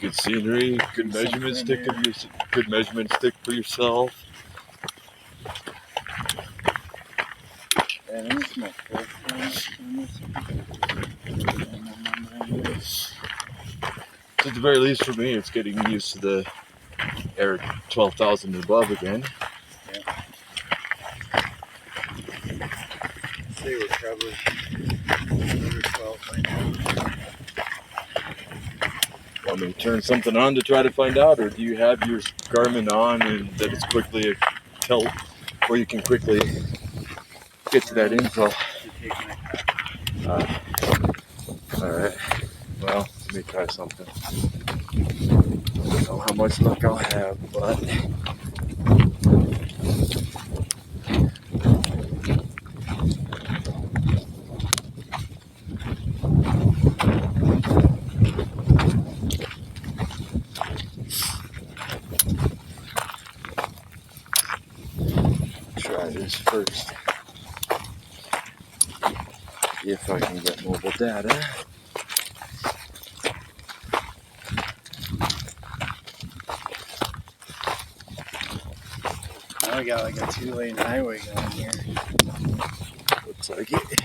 Good scenery, good measurement stick of your, good measurement stick for yourself. And this is my fourth time on this. At the very least for me, it's getting used to the air 12,000 and above again. Yeah. They were probably under 12 right now. Want me to turn something on to try to find out, or do you have your Garmin on and that it's quickly a tell where you can quickly get to that info? Alright, well, let me try something. I don't know how much luck I'll have, but try this first. If I can get mobile data. Now we got like a 2-lane highway going here. Looks like it.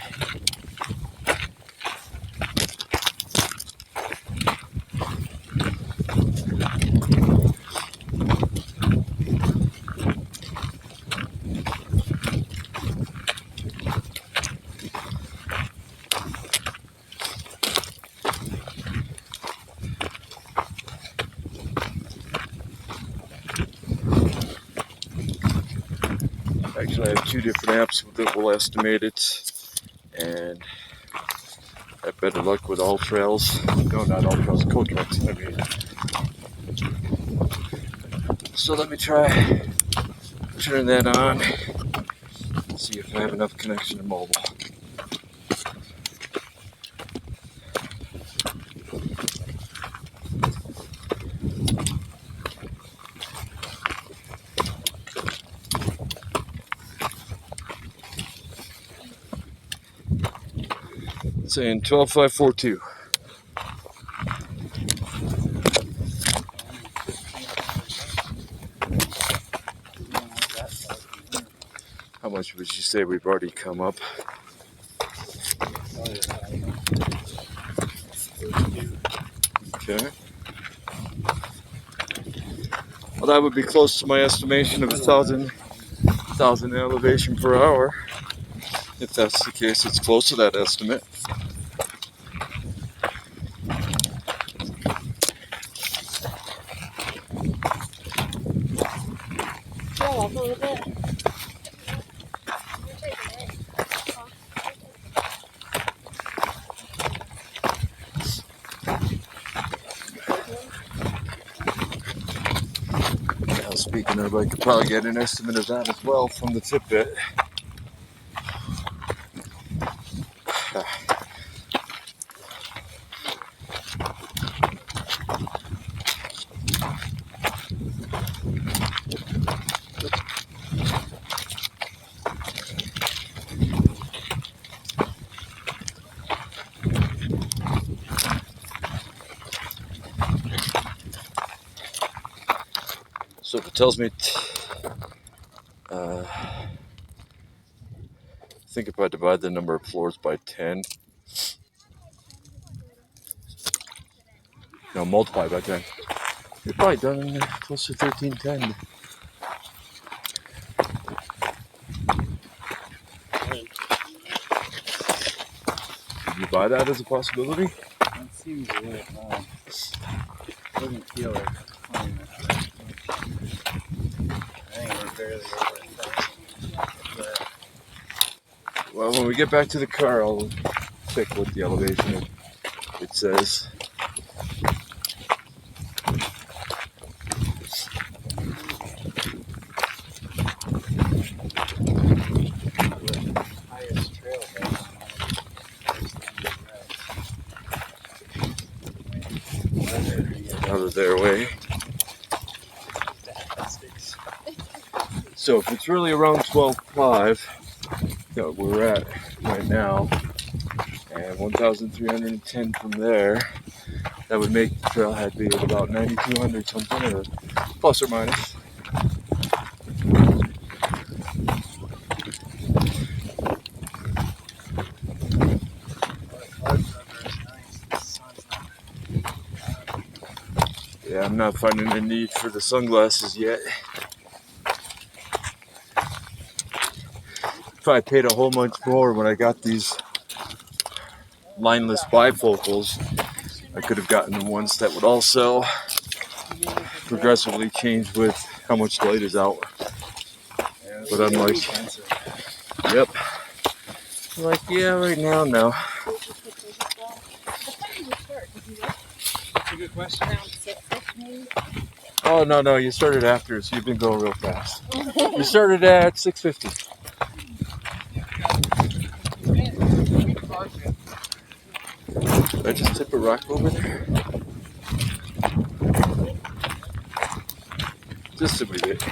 Actually, I have two different apps that will estimate it, and I have better luck with all trails. No, not all trails, co-treks, I mean. So let me try turn that on, see if I have enough connection to mobile. It's saying 12,542. How much would you say we've already come up? Okay. Well, that would be close to my estimation of 1,000. 1,000 elevation per hour. If that's the case, it's close to that estimate. Go up a little bit. Now, speaking of, I could probably get an estimate of that as well from the Fitbit. So if it tells me, I think if I divide the number of floors by 10, no, multiply by 10, you're probably done in close to 1310. Did you buy that as a possibility? That seems a little high. Doesn't feel like fun. I think we're barely over 1,000. Well, when we get back to the car, I'll check what the elevation it says. Highest trailhead Out of their way. So if it's really around 12.5 that we're at right now, and 1,310 from there, that would make the trailhead be at about 9,200 something, or plus or minus. Yeah, I'm not finding a need for the sunglasses yet. If I paid a whole bunch more when I got these lineless bifocals, I could have gotten the ones that would also progressively change with how much light is out. But I'm like, yep. I'm like, yeah, right now, no. What time did we start? Did you look? That's a good question. Around 6-ish maybe? Oh, no, you started after, so you've been going real fast. You started at 6:50. Did I just tip a rock over there? Just a wee bit.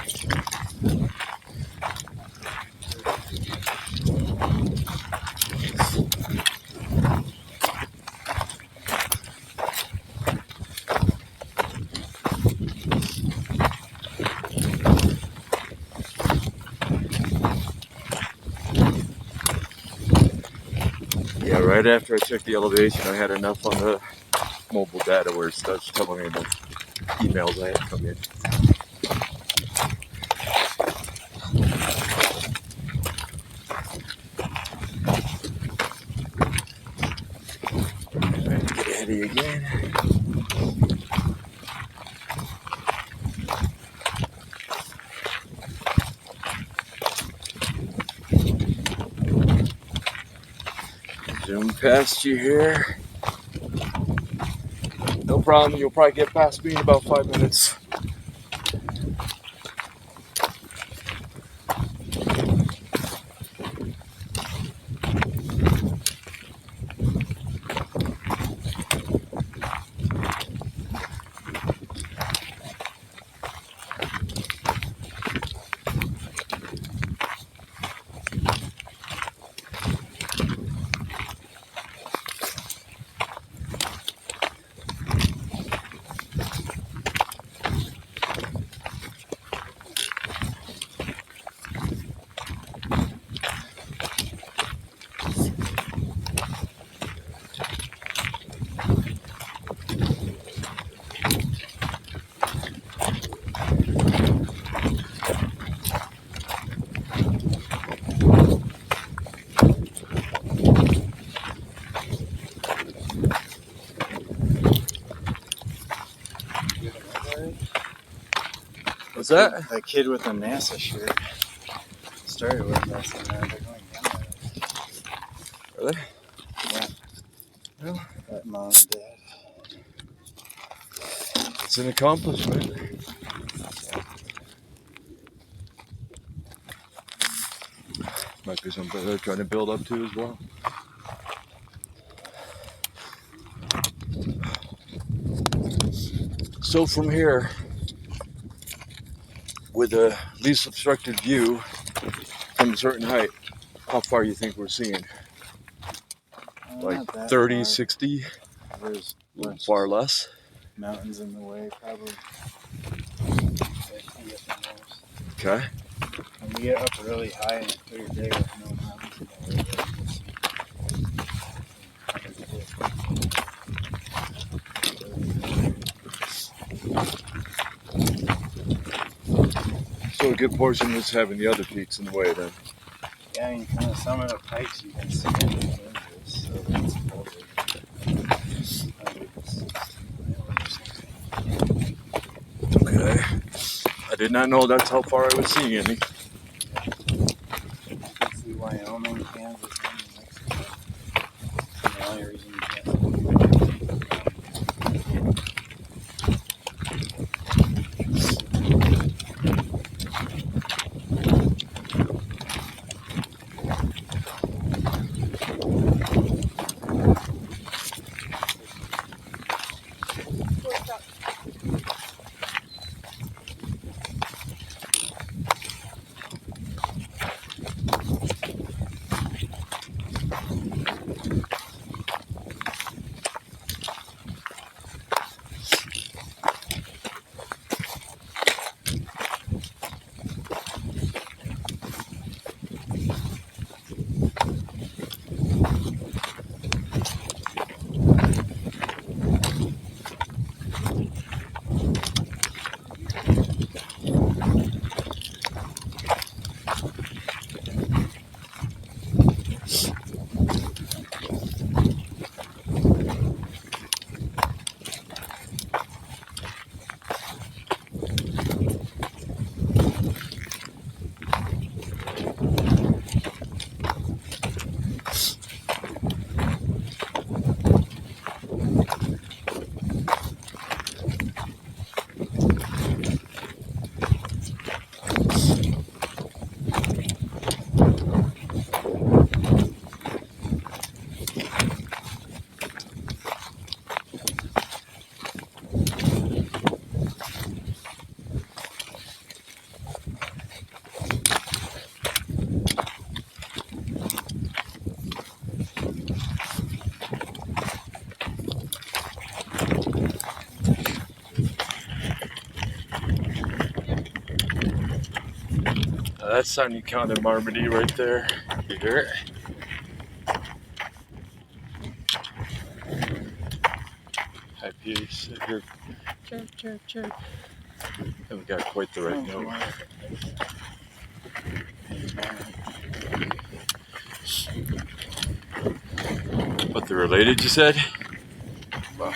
Yeah, right after I checked the elevation, I had enough on the mobile data where it starts telling me the emails I had come in. Trying to get ahead of you again. Zoom past you here. No problem, you'll probably get past me in about 5 minutes. What's that? That kid with the NASA shirt started with us, and they're going down there. Really? Yeah. Well, That mom and dad. it's an accomplishment. Might be something they're trying to build up to as well. So from here, with a least obstructed view from a certain height, how far you think we're seeing? Like Not that 30, far. 60, There's much far less. mountains in the way, probably. Okay. When you get up really high in a clear day with no mountains in the way, So a good portion was having the other peaks in the way then. yeah, I mean, kind of some of the pikes you can see in the windows, so that's probably 160 miles or something. Okay. I did not know that's how far I was seeing any. You can see Wyoming, Kansas, and New Mexico. And the only reason you can't That's sounding kind of marmody right there. You hear it? High pitch. I hear chirp, chirp, chirp. Haven't got quite the right note. But they're related, you said? Wow.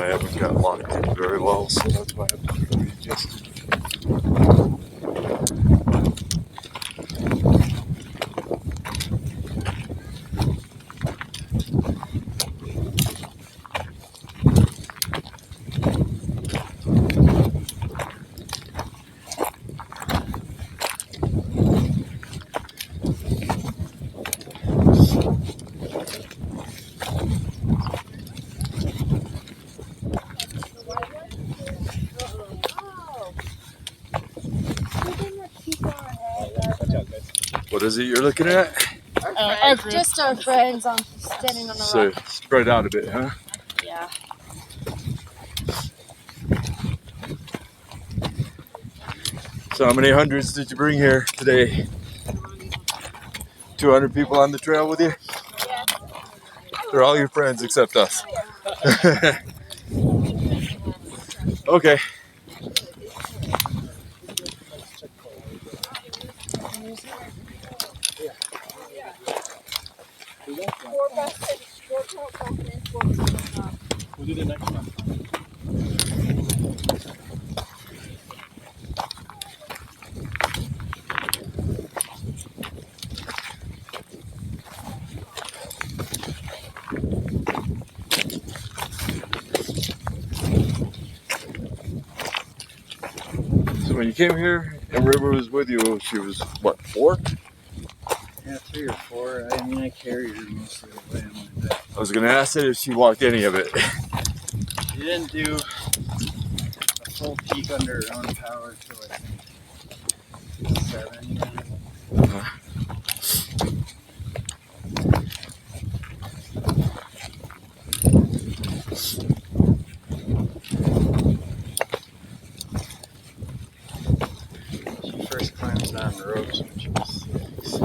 I haven't got locked in very well, so that's why I'm trying to readjust it. What is it you're looking at? Just our friends. I'm standing on the So rock. spread out a bit, huh? Yeah. So how many hundreds did you bring here today? 200 people on the trail with you? They're all your friends except us. Okay. We'll do the next one. So when you came here and River was with you, she was what, 4? Yeah, 3 or 4. I mean, I carried her most of the way on my back. I was gonna ask her if she walked any of it. You didn't do a full peak under her own power till I think 7. She first climbed down the ropes when she was 6.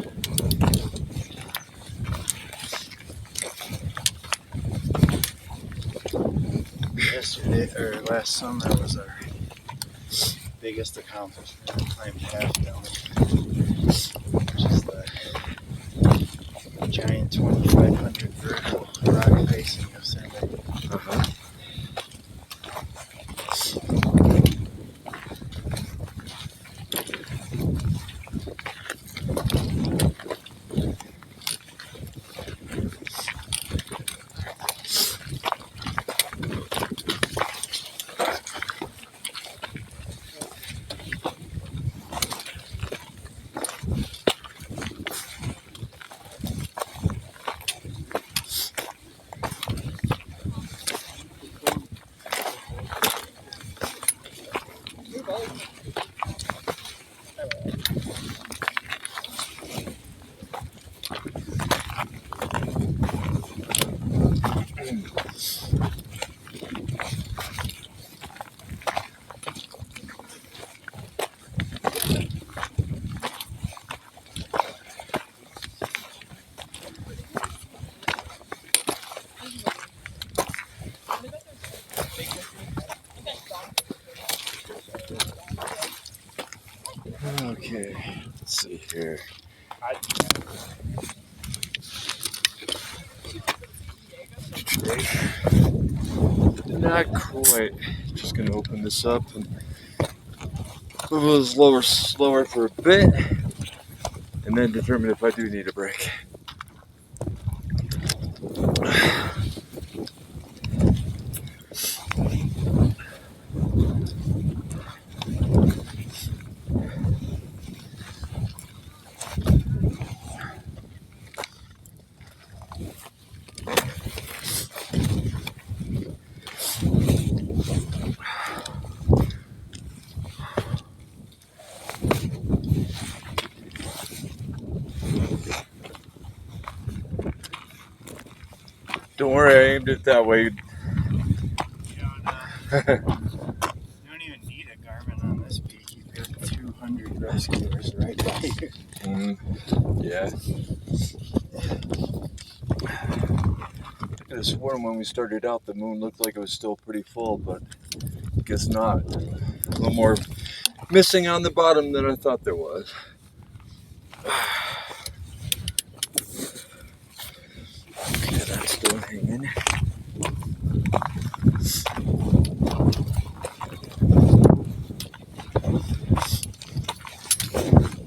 Yesterday, or last summer, was our biggest accomplishment. We climbed half down, which is the giant 2,500 vertical rock facing of Sunday. Okay, let's see here. Not quite. Just gonna open this up and move a little slower for a bit, and then determine if I do need a break. Don't worry, I aimed it that way. You don't even need a Garmin on this peak. You've got 200 rescuers right by you. Yeah. I could have sworn when we started out the moon looked like it was still pretty full, but I guess not. A little more missing on the bottom than I thought there was. Okay, that's still hanging.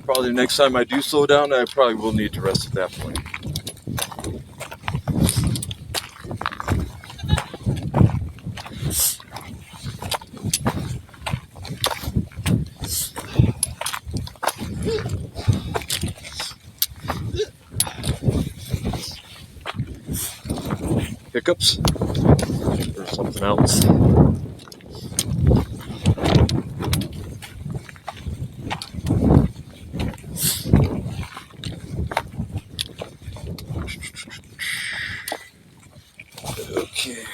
Probably next time I do slow down, I probably will need to rest at that point. Hiccups or something else. Okay.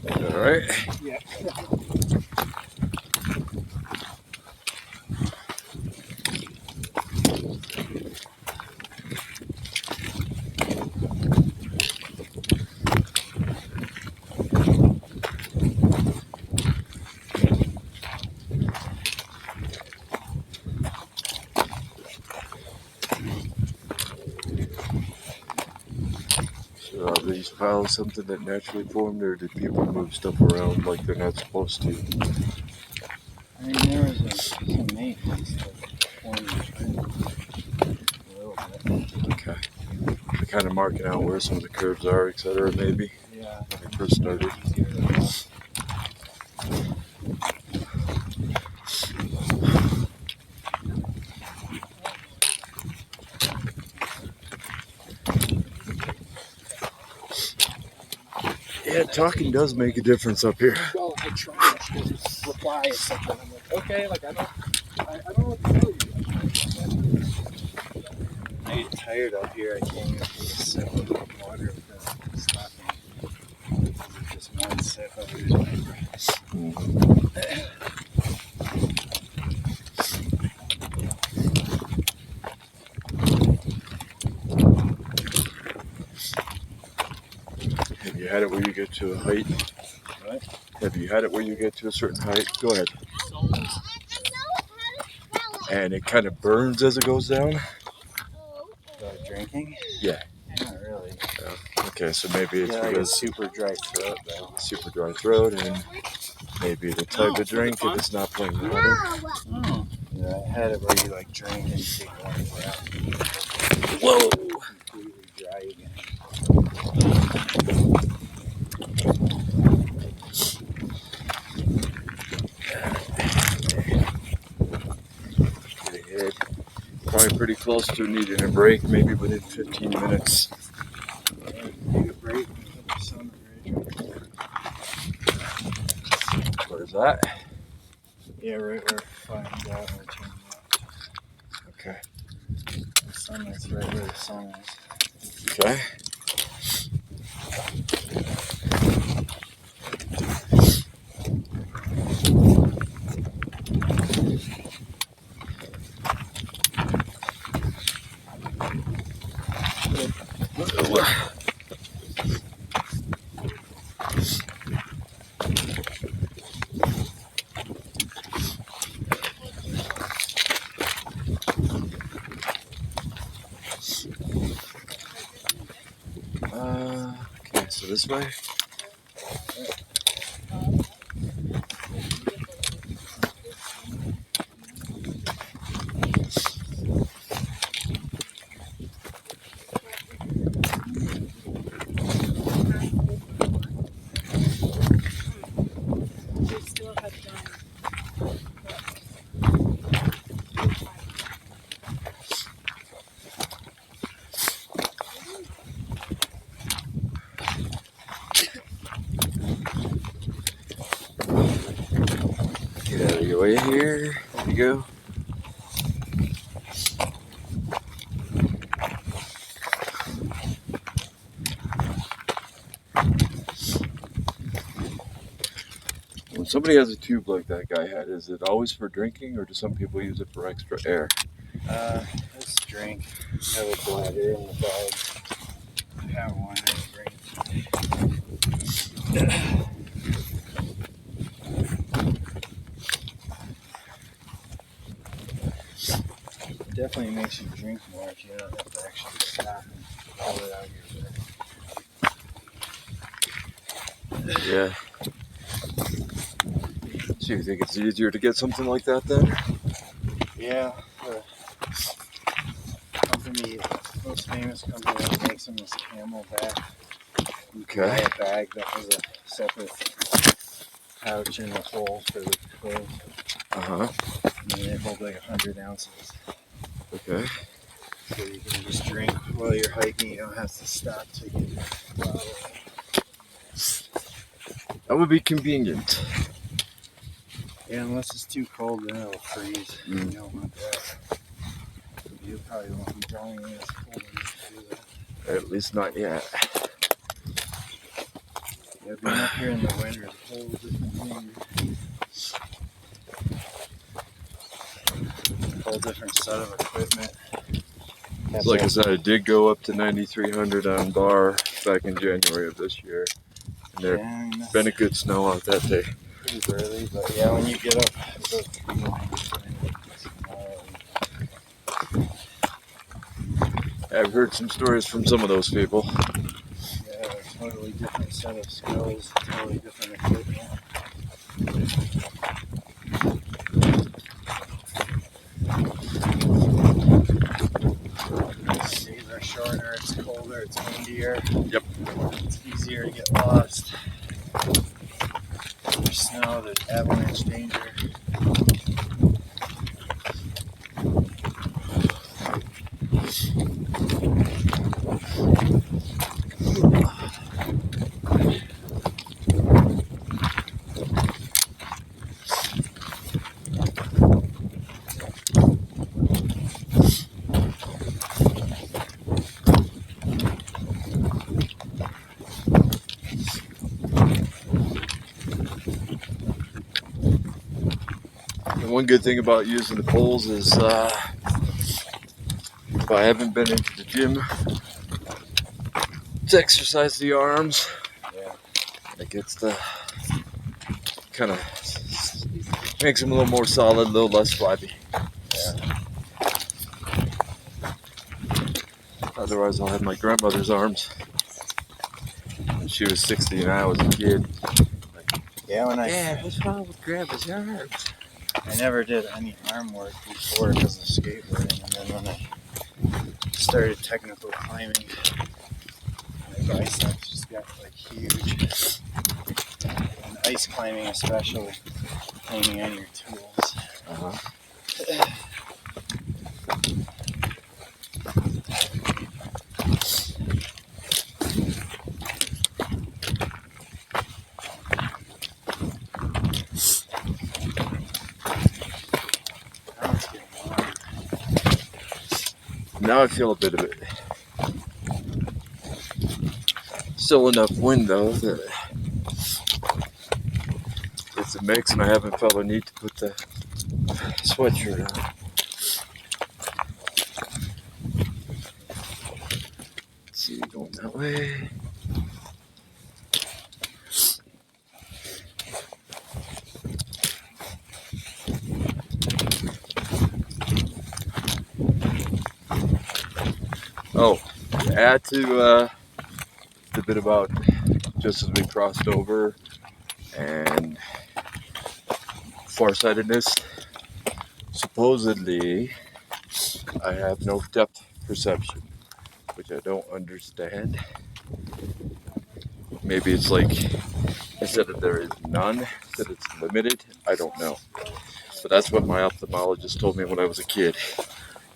All right. Yeah. So are these piles something that naturally formed, or did people move stuff around like they're not supposed to? I mean, there was some maintenance to form the trend a little bit. Okay. They're kind of marking out where some of the curves are, etc. Maybe Yeah. when they first started. Easier to walk. Yeah, talking does make a difference up here. Well, I try. She doesn't reply or something. I'm like, okay, like I don't know what to tell you. I get tired up here. I can't even take a sip of water without stopping. Just one sip, I lose my breath. Have you had it where you get to a height What? Have you had it where you get to a certain height? Go ahead. And it kind of burns as it goes down? Drinking? Yeah. Not really. Okay, so maybe it's Yeah, like a because super dry throat though. super dry throat and maybe the type of drink if it's not plain water. Oh. Yeah, I had it where you like drink and take one breath. Whoa! Completely dry again. Get ahead. Probably pretty close to needing a break, maybe within 15 minutes. Take a break. Put the sun right here. Where's that? Yeah, right where finding out and turning left. Okay. The sun is right where the sun is. Okay. Okay, so this way. Get out of your way here. There you go. When somebody has a tube like that guy had, is it always for drinking or do some people use it for extra air? Let's drink. Have a bladder in the bag. I have one. I drink. Definitely makes you drink more if you don't have to actually stop and pull it out of your bag. Yeah. So you think it's easier to get something like that then? Yeah, the company, most famous company that makes them is Camelback. You can buy Okay. a bag that has a separate pouch and a hole for the clothes. Uh-huh. And they hold like 100 ounces. Okay. So you can just drink while you're hiking. You don't have to stop to get your bottle. That would be convenient. Yeah, unless it's too cold, then it'll freeze. Mm. You don't want that. You probably won't be drowning when it's cold enough to do that. At least not yet. Yeah, being up here in the winter is a whole different thing. Whole different set of equipment. Like I said, I did go up to 9,300 on bar back in January of this year. And there Yeah, I mean, that's been a good snow out that day. pretty early, but yeah, when you get up above 300, I've heard some stories from some of those people. yeah, a totally different set of skills, totally different equipment. Days are shorter, it's colder, it's windier. Yep. It's easier to get lost. There's snow, there's avalanche danger. And one good thing about using the poles is if I haven't been into the gym to exercise the arms, Yeah. it gets the kind of makes them a little more solid, a little less flabby. Yeah. Otherwise, I'll have my grandmother's arms. When she was 60 and I was a kid. Yeah, what's wrong with grandpa's arms? I never did any arm work before because of skateboarding, and then when I started technical climbing, my biceps just got like huge. And ice climbing especially, climbing on your tools. Now it's getting warm. Now I feel a bit of it. Still enough wind though that it's a mix, and I haven't felt a need to put the sweatshirt on. Let's see, going that way. Oh, to add to the bit about just as we crossed over and farsightedness, supposedly I have no depth perception, which I don't understand. Maybe it's like, instead of there is none, that it's limited. I don't know. But that's what my ophthalmologist told me when I was a kid.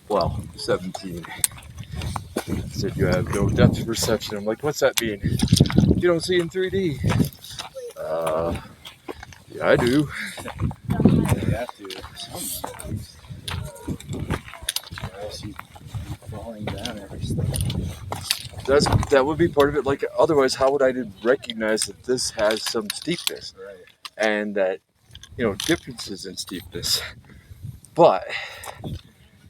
Well, 17. He said, you have no depth perception. I'm like, what's that mean? You don't see in 3D. Yeah, I do. You have to. Or else you'd be falling down every step. That would be part of it. Like, otherwise, how would I recognize that this has some steepness? Right. And that, differences in steepness. But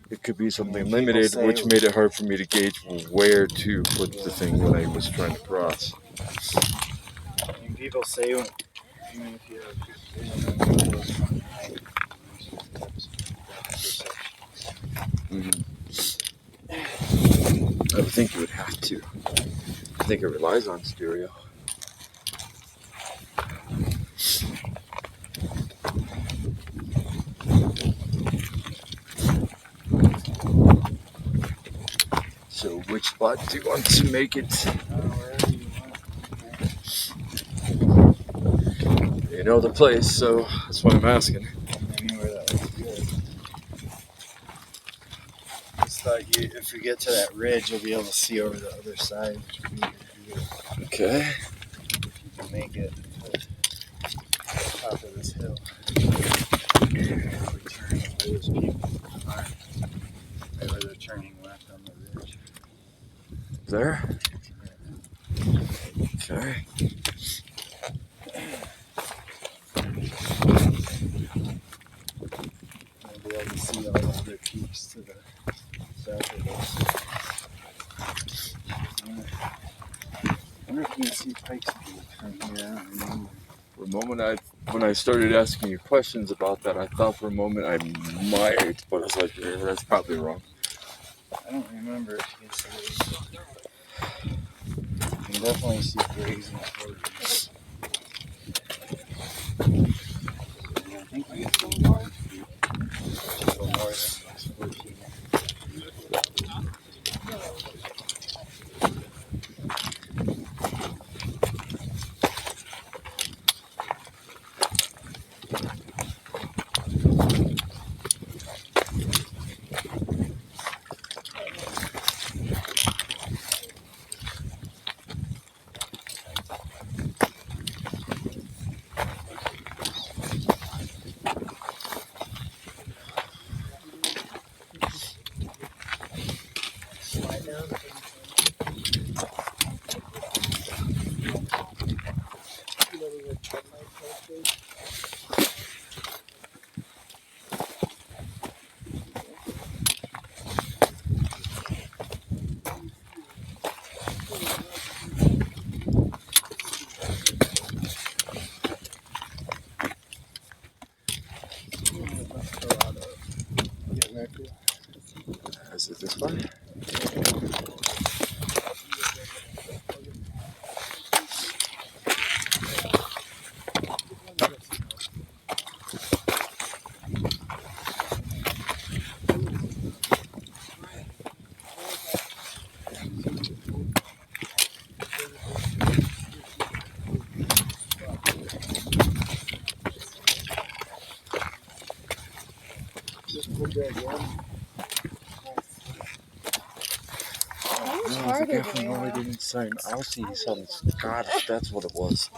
it could be something limited, which made it hard for me to gauge where to put the thing when I was trying to cross. I mean, people say even if you have good vision, I would think you would have to. I think it relies on stereo. So which spot do you want to make it? wherever you want. You know the place, so that's why I'm asking. Anywhere that looks good. Just thought if you get to that ridge, you'll be able to see over the other side, which would be good. Okay. If you can make it to the top of this hill. Return where those people are. Right where they're turning left on the ridge. There? Okay. You'll be able to see all the other peaks to the south of us. I wonder if you can see Pikes Peak from here. I don't remember. For a moment, when I started asking you questions about that, I thought for a moment I might, but I was like, that's probably wrong. I don't remember if you can see it. You can definitely see grazing photos. And I think we get to the North Peak, which is a little more than this 14. How much No, harder the guy do from they Norway have? didn't sign Aussie, he sounded Scottish, that's what it was.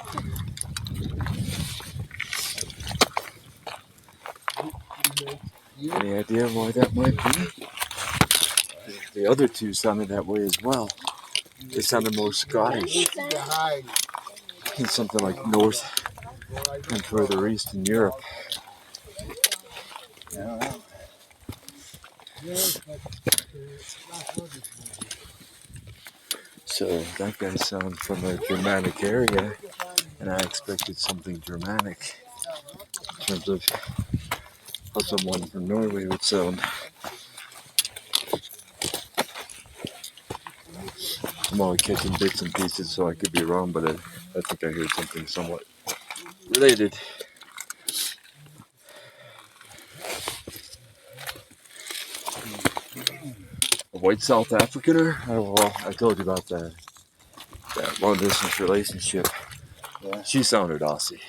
Any idea why that might be? The other two sounded that way as well. They sounded more Scottish than something like North and further east in Europe. Yeah. So that guy sounds from a Germanic area, and I expected something Germanic in terms of how someone from Norway would sound. I'm only catching bits and pieces, so I could be wrong, but I think I heard something somewhat related. A white South Africaner? Oh, well, I told you about that long distance relationship. Yeah. She sounded Aussie.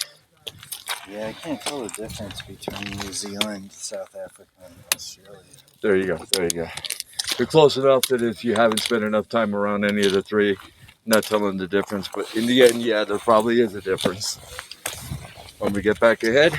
Yeah, I can't tell the difference between New Zealand, South Africa, and Australia. There you go. You're close enough that if you haven't spent enough time around any of the three, not telling the difference. But in the end, yeah, there probably is a difference. When we get back ahead,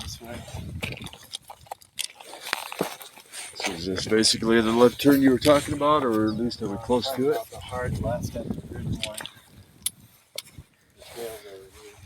This way. so is this basically the left turn you were talking about, or at least are we close to it? About the hard left at the grid point. The trails over here.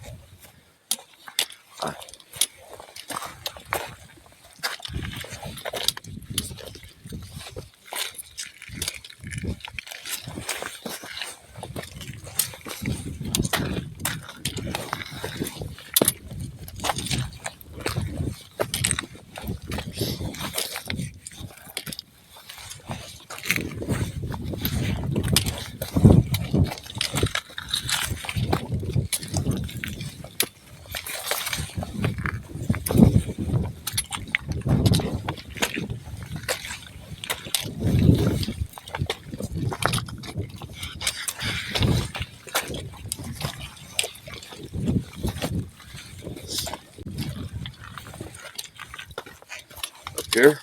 Up here?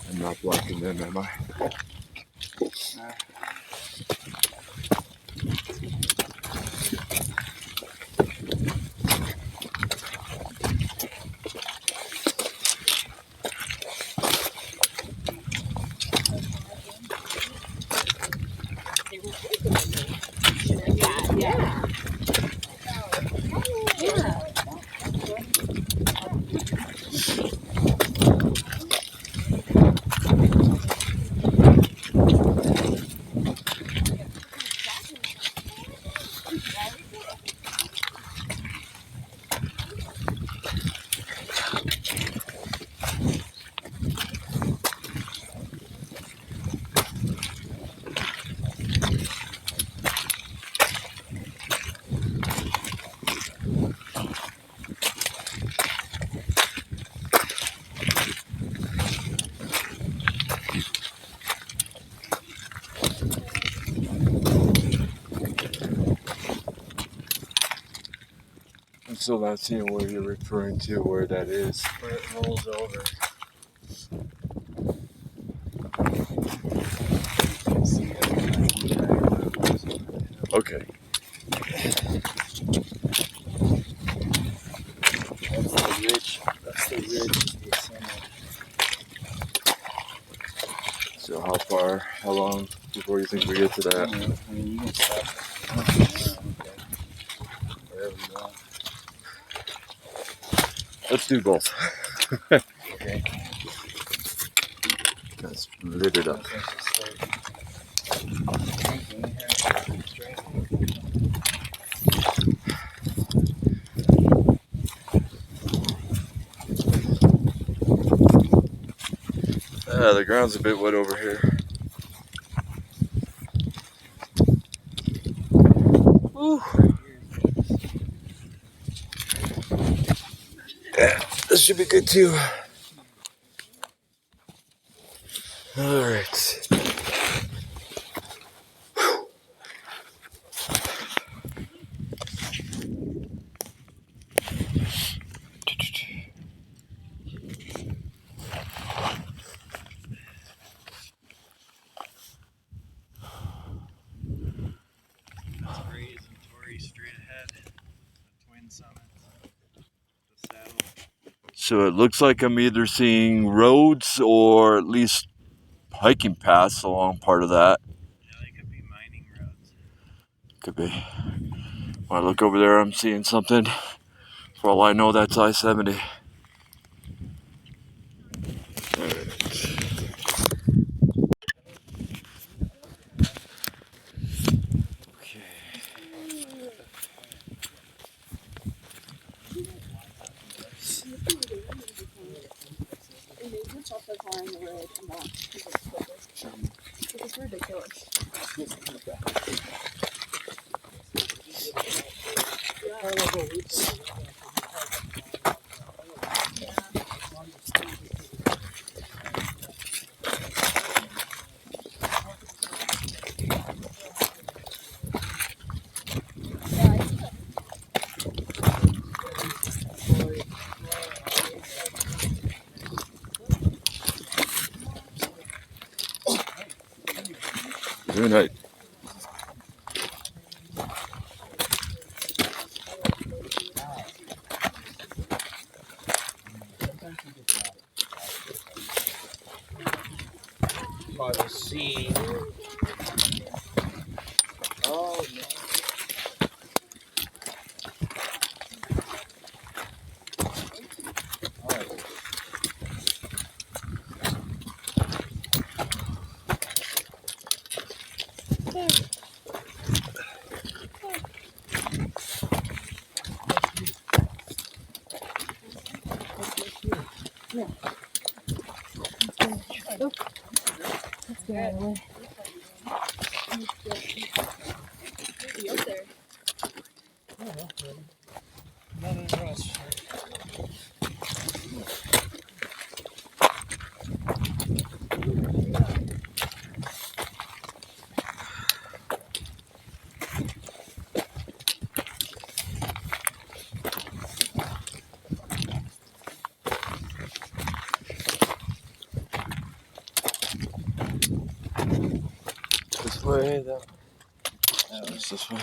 I'm not blocking them, am I? still not seeing where you're referring to, where that is. Where it rolls over. You can see it. Okay. That's the ridge. That's the ridge of the summit. So how long before you think we get to that? I mean, you can stop it. Wherever you want. Let's do both. Okay. Let's lit it I up. think I should start drinking here. Drinking. The ground's a bit wet over here. Woo. Yeah, this should be good too. All right. That's Breeze and Tori straight ahead. The twin summits. The saddle. So it looks like I'm either seeing roads or at least hiking paths along part of that. Yeah, they could be mining roads. Could be. When I look over there, I'm seeing something. For all I know, that's I-70. And they switch off the car on the road and not because it's focused. It's ridiculous. Good night. By the sea. Oh, no. Not in a rush. This way, that. Yeah, it's this way.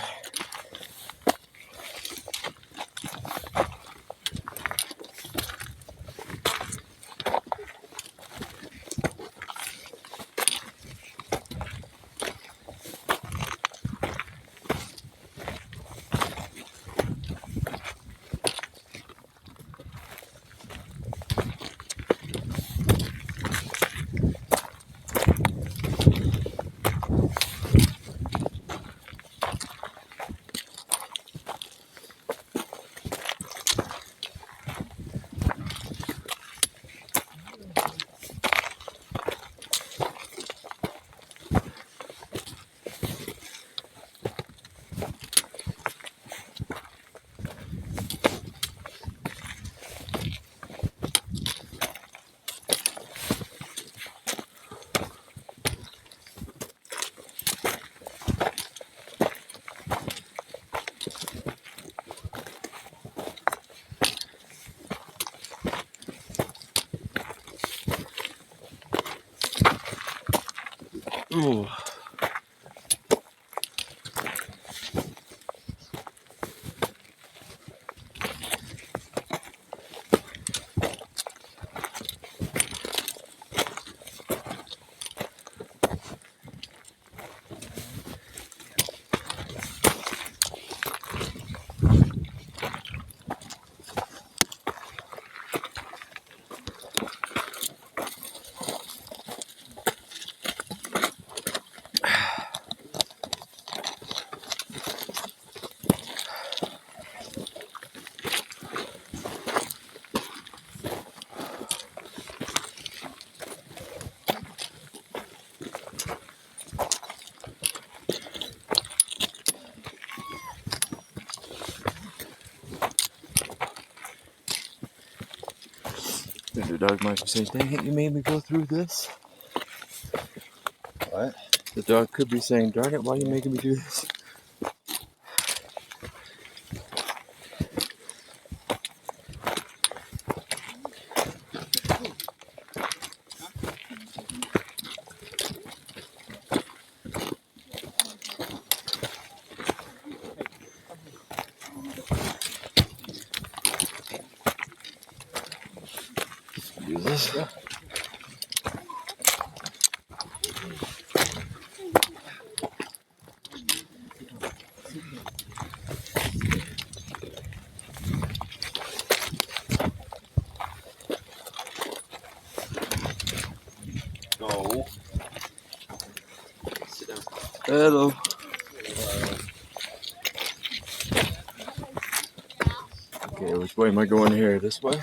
Ooh. And the dog might be saying, dang it, you made me go through this. What? The dog could be saying, darn it, why are you making me do this? Do this. Go. Sit down. Hello. Okay, which way am I going here? This way?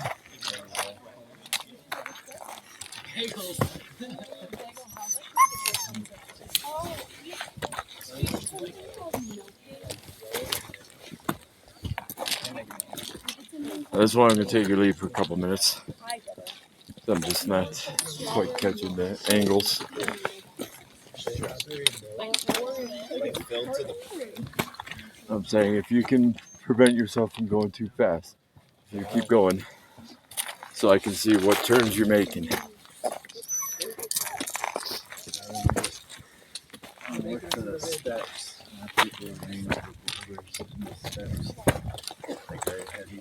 That's why I'm going to take your lead for a couple minutes. I'm just not quite catching the angles. I'm saying if you can prevent yourself from going too fast, you keep going so I can see what turns you're making. Look for the steps. Not people arrange the boulders and the steps. Like right ahead of you.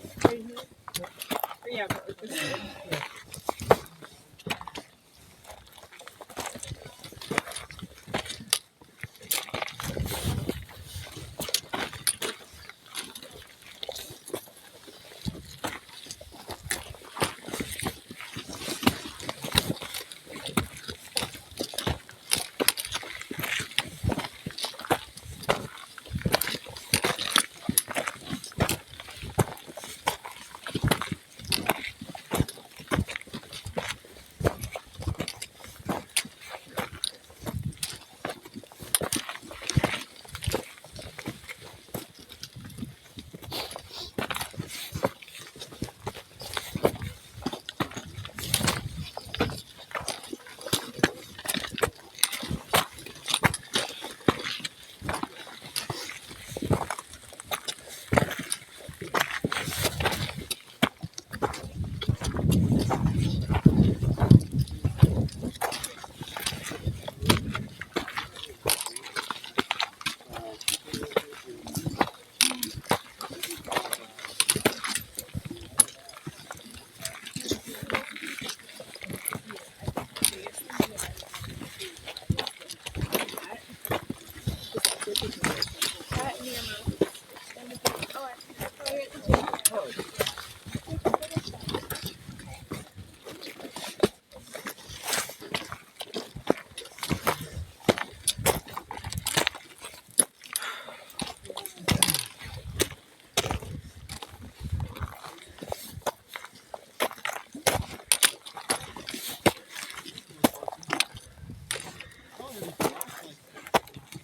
Yeah, but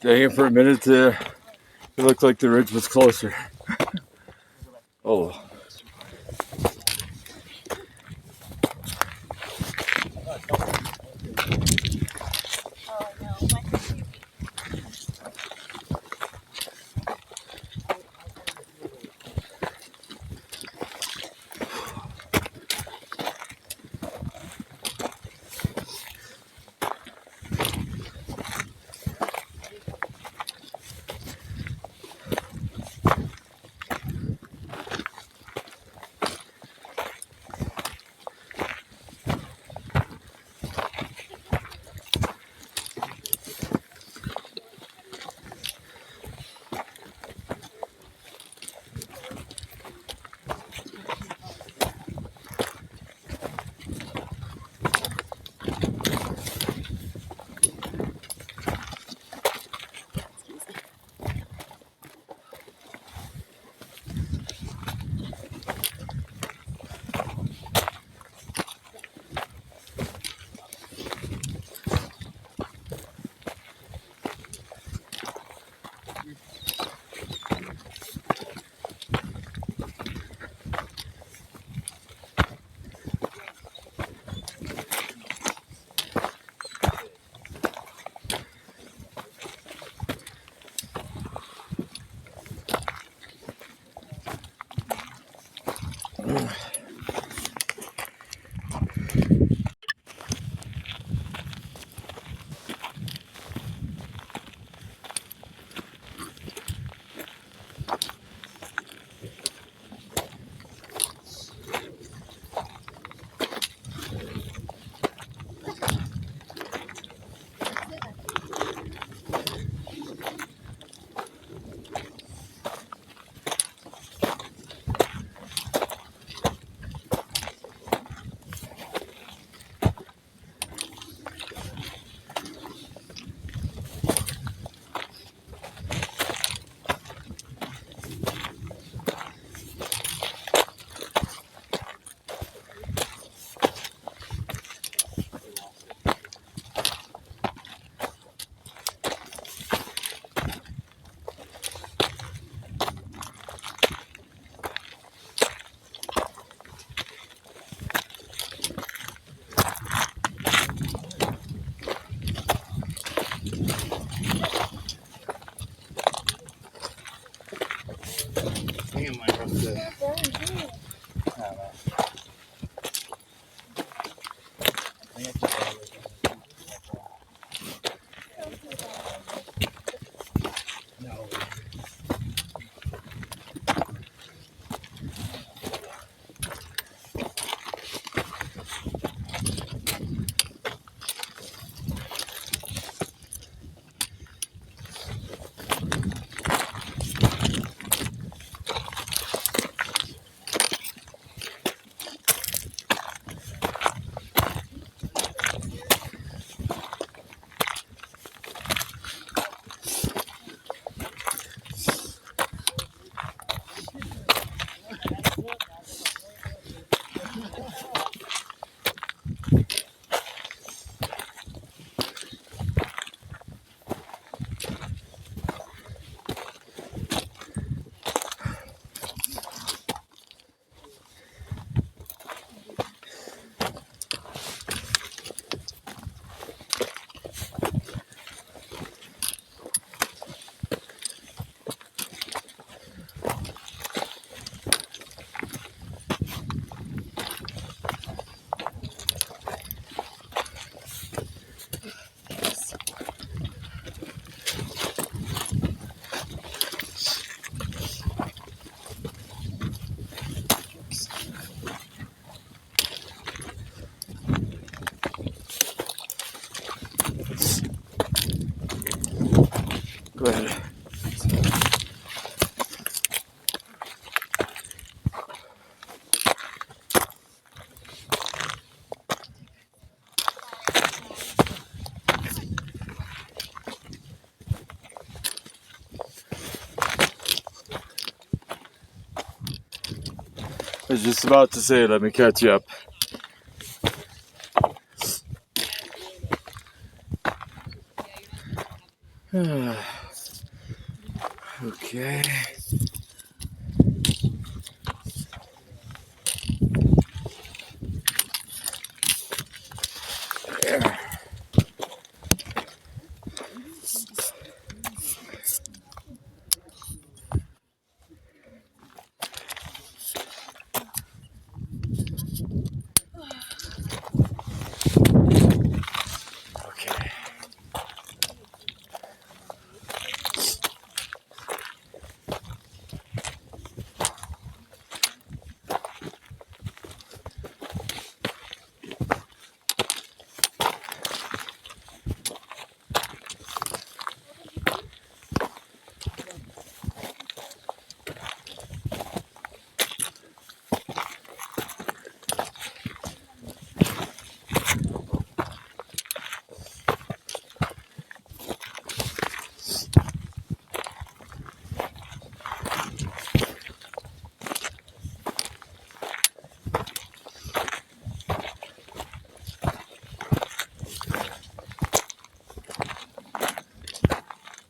Dang it, for a minute, it looked like the ridge was closer. Oh. Go ahead. I was just about to say, let me catch you up. Okay. There. Okay.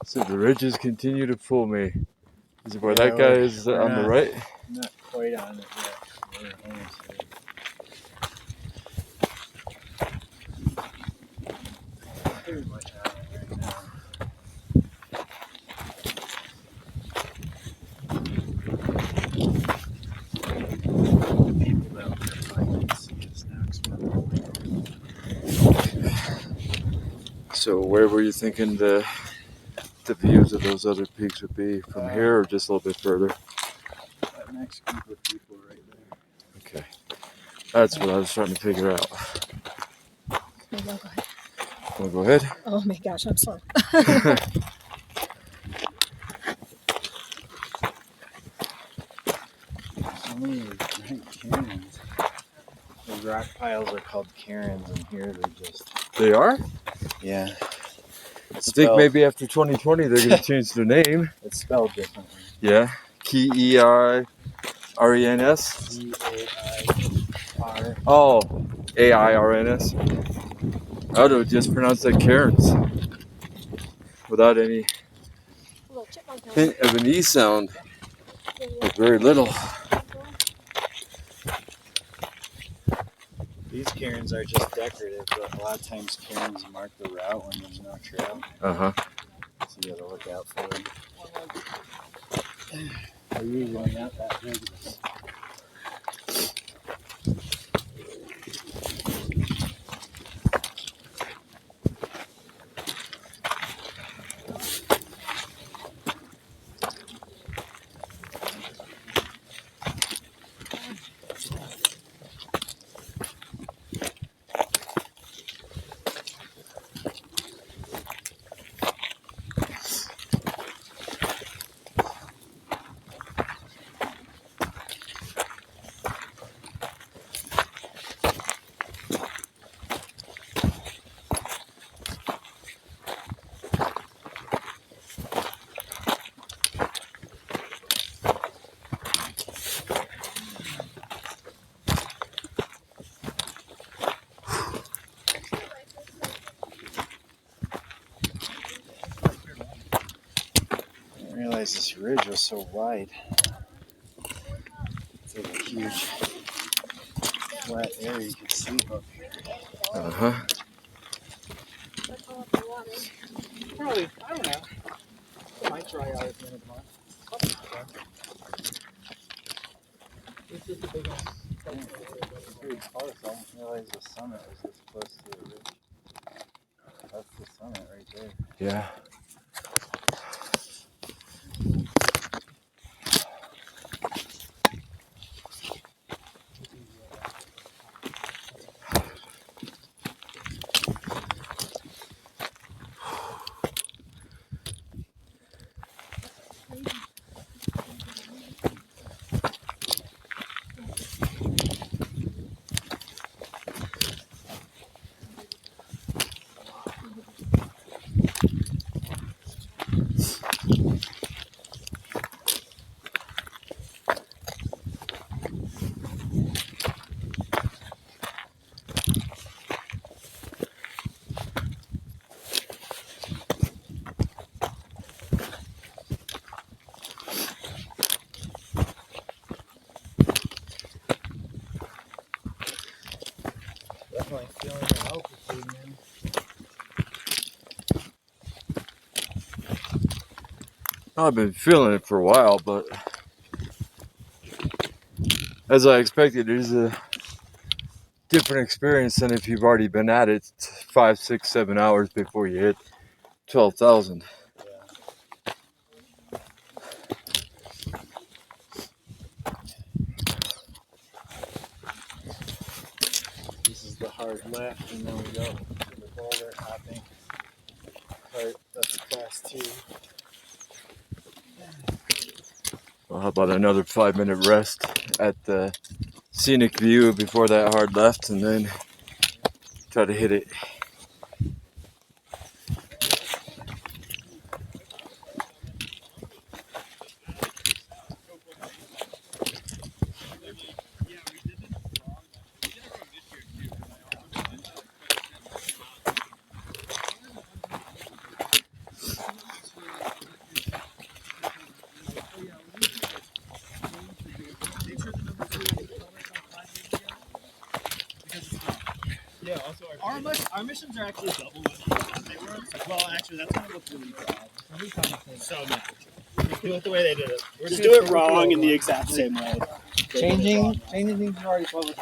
So the ridges continue to pull me. Is it where Yeah, that guy is we're on the not- right? Not quite on it yet. We're almost there. Pretty much on it right now. People that would probably see us next. So where were you thinking the views of those other peaks would be? From here or just a little bit further? That next group of people right there. Okay. That's what I was trying to figure out. No, go ahead. Want to go ahead? Oh my gosh, I'm slow. So many giant cairns. The rock piles are called cairns, and here they're just, They are? yeah. I think maybe after 2020 they're going to change their name. It's spelled differently. Yeah. Keirins. G-A-I-R. Oh, AIRNS. I would have just pronounced that Cairns without any A little chipmunk house. hint of an E sound. Like very little. These cairns are just decorative, but a lot of times cairns mark the route when there's no trail. Uh-huh. So you gotta look out for them. They're usually not that big. I didn't realize this ridge was so wide. It's like a huge flat area you could sleep up here. Uh-huh. Probably, I don't know. It might dry out at the end of the month. Probably not, though. It's just a big one. It's pretty close. I didn't realize the summit was this close to the ridge. That's the summit right there. Yeah. I've been feeling it for a while, but as I expected, it is a different experience than if you've already been at it 5, 6, 7 hours before you hit 12,000. This is the hard left, and then we go to the boulder hopping part. That's a class 2. Well, how about another 5-minute rest at the scenic view before that hard left, and then try to hit it. Yeah, also our missions are actually double. They were, well, actually, that's kind of what's really bad. So just do it the way they did it. Just do it wrong in the exact same way. Changing things is already published.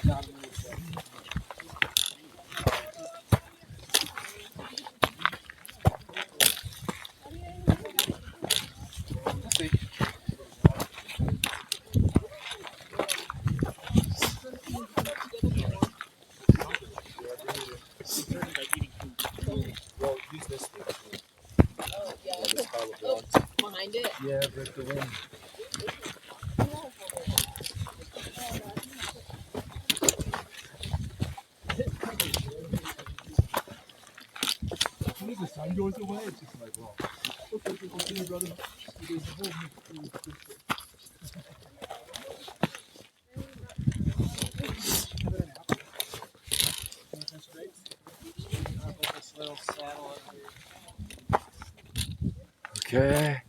Well, use this thing. Oh, yeah. This pile of blocks. Behind it. Yeah, break the wind. As soon as the sun goes away, it's just like, well, okay, brother. Okay.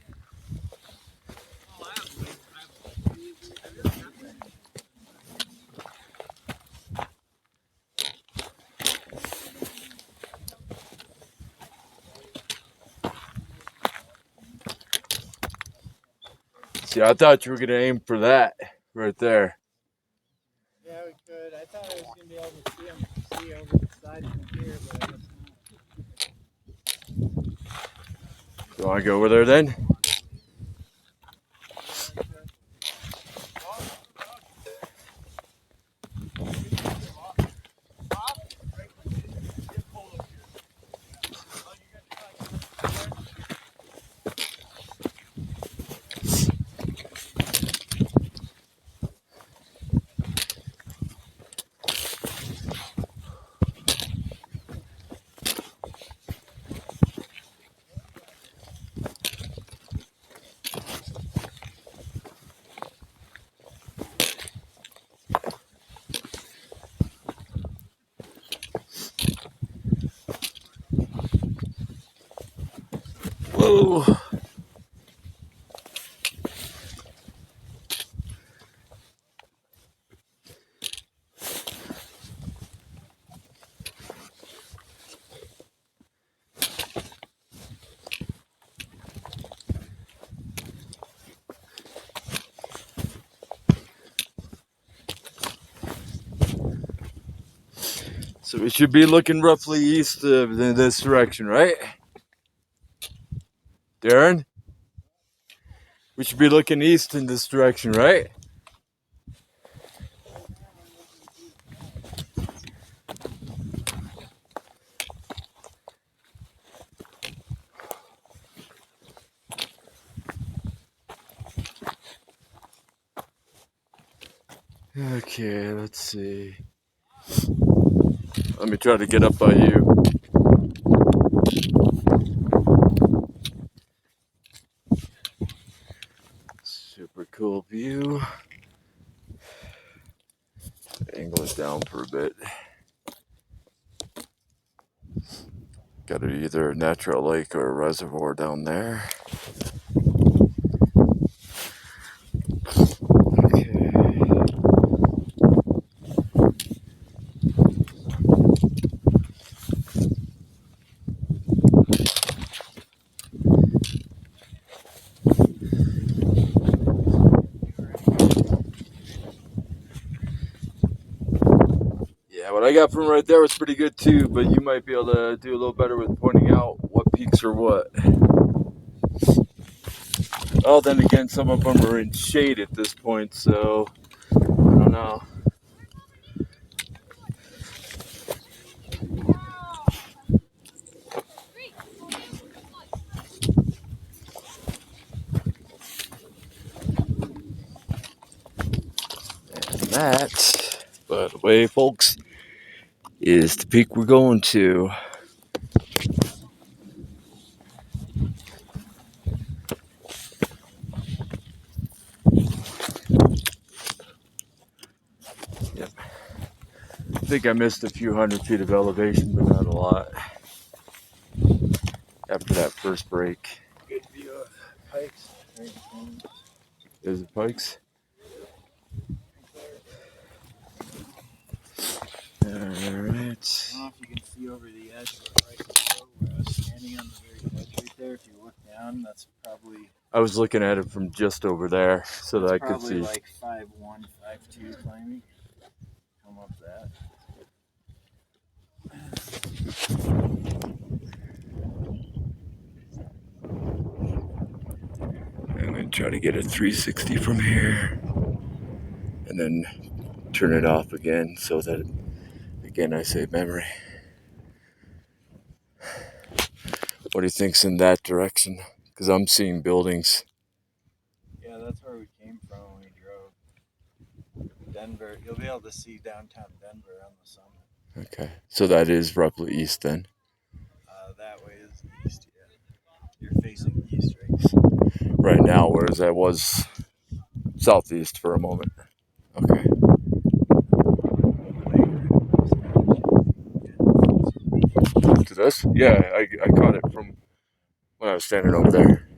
See, I thought you were gonna aim for that right there. Yeah, we could. I thought I was going to be able to see over the side from here, but I guess not. You wanna go over there then? Whoa. So we should be looking roughly east of in this direction, right? Darren? We should be looking east in this direction, right? Okay, let's see. Let me try to get up by you. Super cool view. Angle it down for a bit. Got either a natural lake or a reservoir down there. Okay. got from right there was pretty good too, but you might be able to do a little better with pointing out what peaks are what. Oh, then again, some of them are in shade at this point, so I don't know. And that, by the way, folks, is the peak we're going to. Yep. I think I missed a few hundred feet of elevation, but not a lot. After that first break. Good view of Pikes. Is it Pikes? Alright. I don't know if you can see over the edge of the Pikes Road where I was standing on the very edge right there. If you look down, that's probably. I was looking at it from just over there so that I could see. Like 5'1", 5'2" climbing. Come up that. I'm going to try to get a 360 from here and then turn it off again so that, again, I save memory. What do you think's in that direction? Because I'm seeing buildings. Yeah, that's where we came from when we drove. Denver. You'll be able to see downtown Denver on the summit. Okay, so that is roughly east then. That way is east, yeah. You're facing east right Right now, whereas I was southeast for a moment. Okay. To this? Yeah, I caught it from when I was standing over there.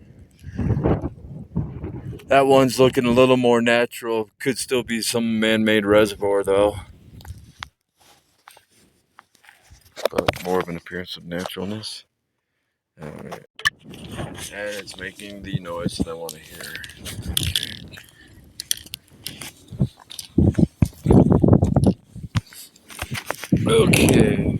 That one's looking a little more natural. Could still be some man-made reservoir though. But more of an appearance of naturalness. Alright. And it's making the noise that I want to hear. Okay.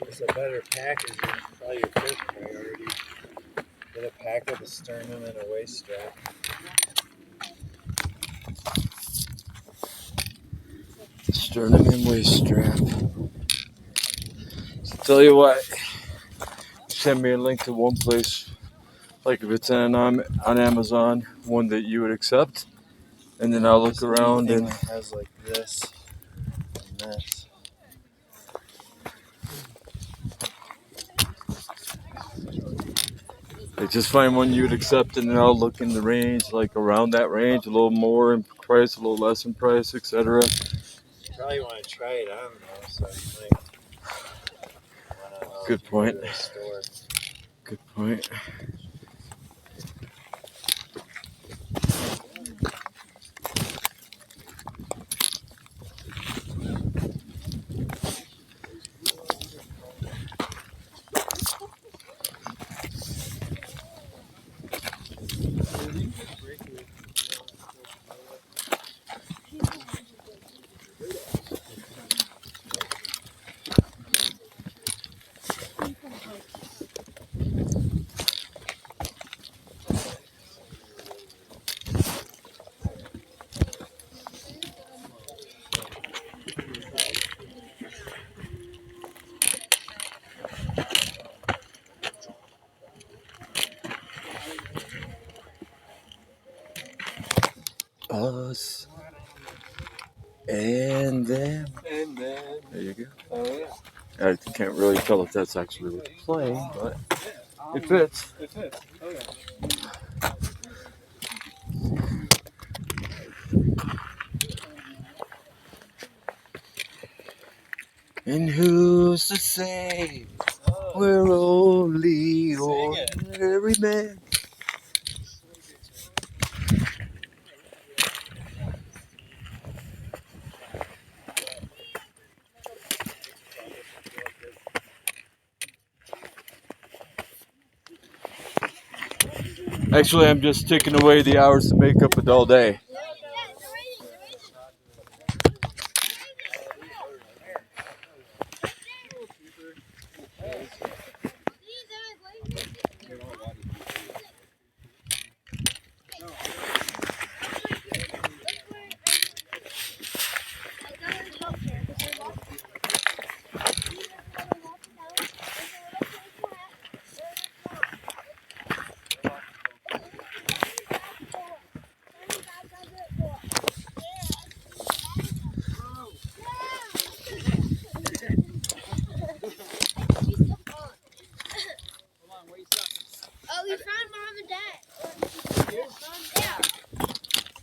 It's a better pack is probably your first priority. Get a pack with a sternum and a waist strap. Sternum and waist strap. So tell you what, send me a link to one place, like if it's on Amazon, one that you would accept, and then I'll look around and has like this. this. They just find one you'd accept, and then I'll look in the range, like around that range, a little more in price, a little less in price, etc. Probably want to try it on though, so you might want to. Good point. Go to the store. Good point. Us and them. And then, There you go. oh yeah, I can't really tell if that's actually playing, but it fits. it fits. Oh yeah. And who's to say we're only ordinary men? Actually, I'm just taking away the hours to make up a dull day. Oh, we found mom and dad. Yeah.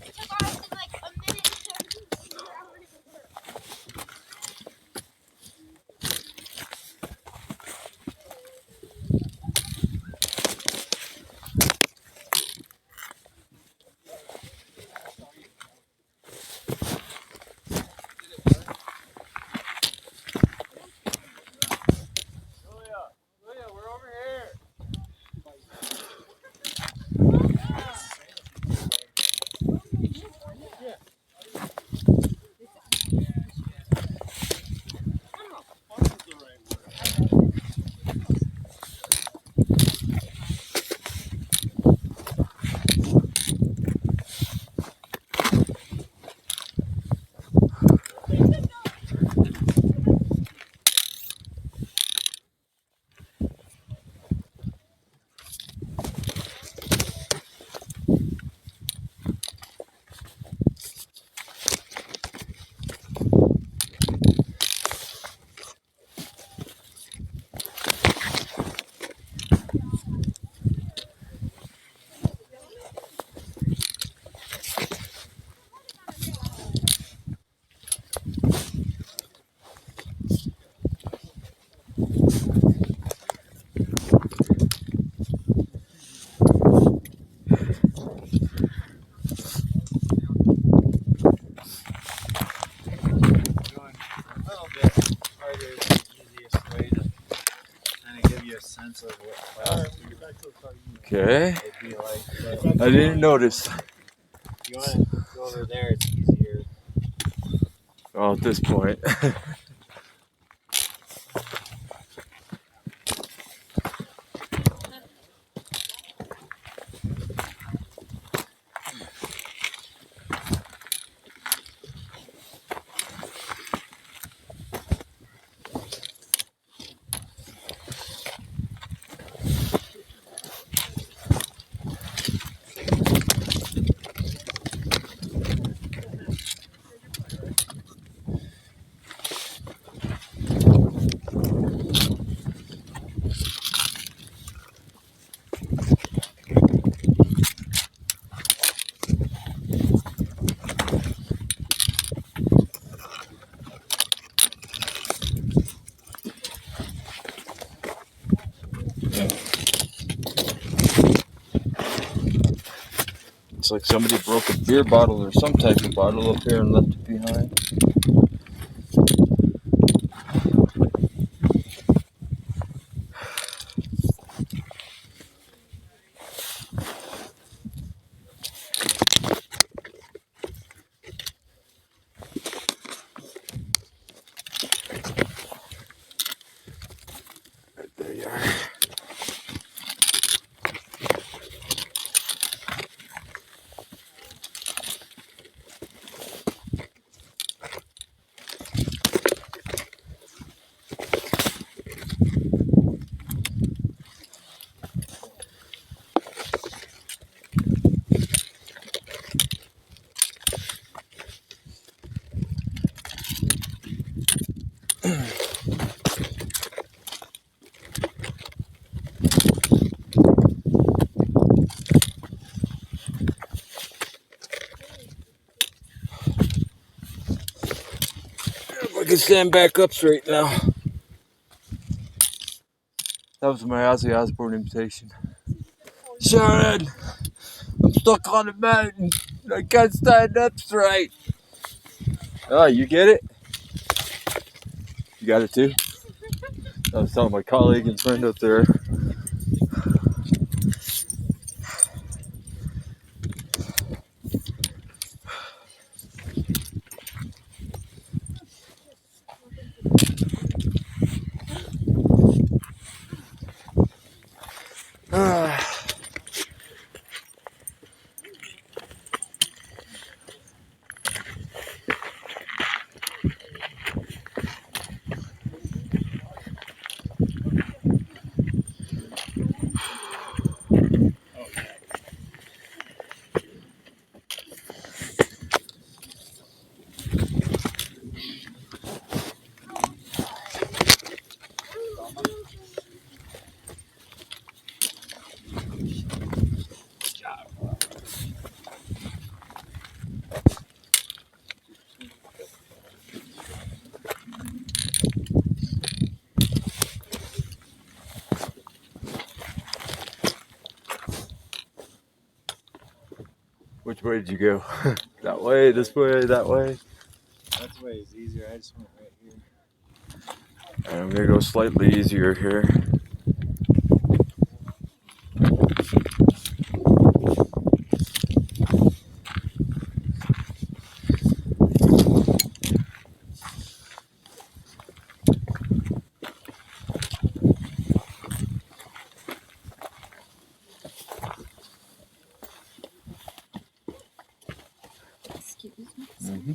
It took us like a minute to figure out where to go. We're over here. Sense of what class Okay, would be like. I didn't notice. If you want to go over there, it's easier. Well, at this point. It's like somebody broke a beer bottle or some type of bottle up here and left it behind. There you are. If I can stand back up straight now. That was my Ozzy Osbourne invitation. Sharon, I'm stuck on a mountain. I can't stand up straight. Oh, you get it? You got it too? I was telling my colleague and friend up there. Which way did you go? That way, this way, that way? That way is easier. I just went right here. And I'm gonna go slightly easier here. Mm-hmm.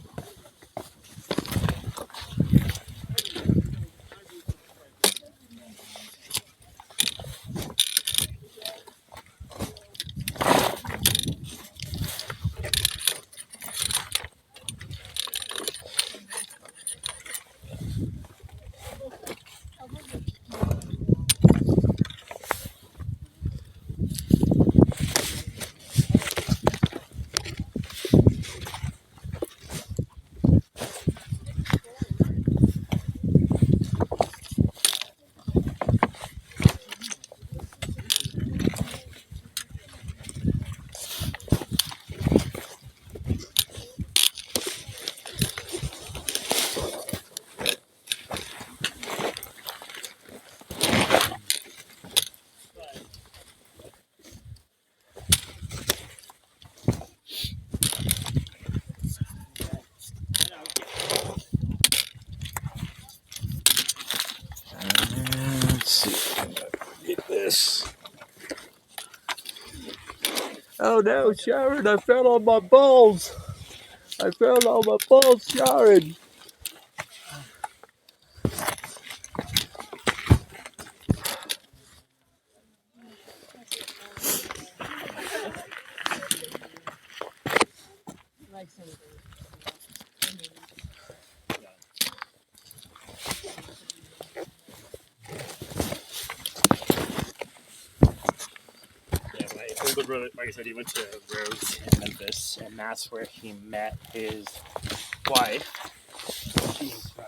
Let's see if I can get this. Oh no, Sharon, I fell on my balls. I fell on my balls, Sharon. Yeah, my older brother, like I said, he went to Rose in Memphis, and that's where he met his wife. She's from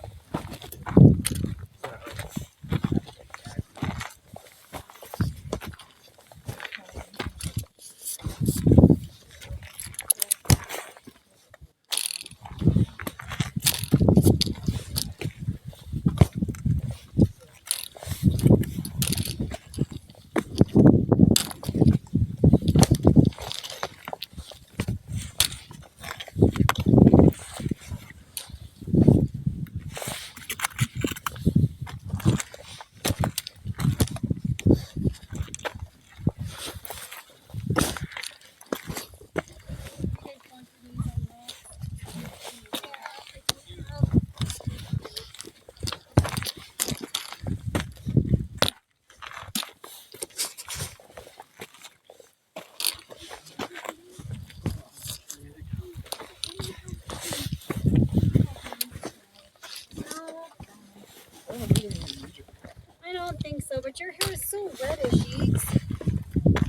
don't think so, but your hair is so reddish, Eeks.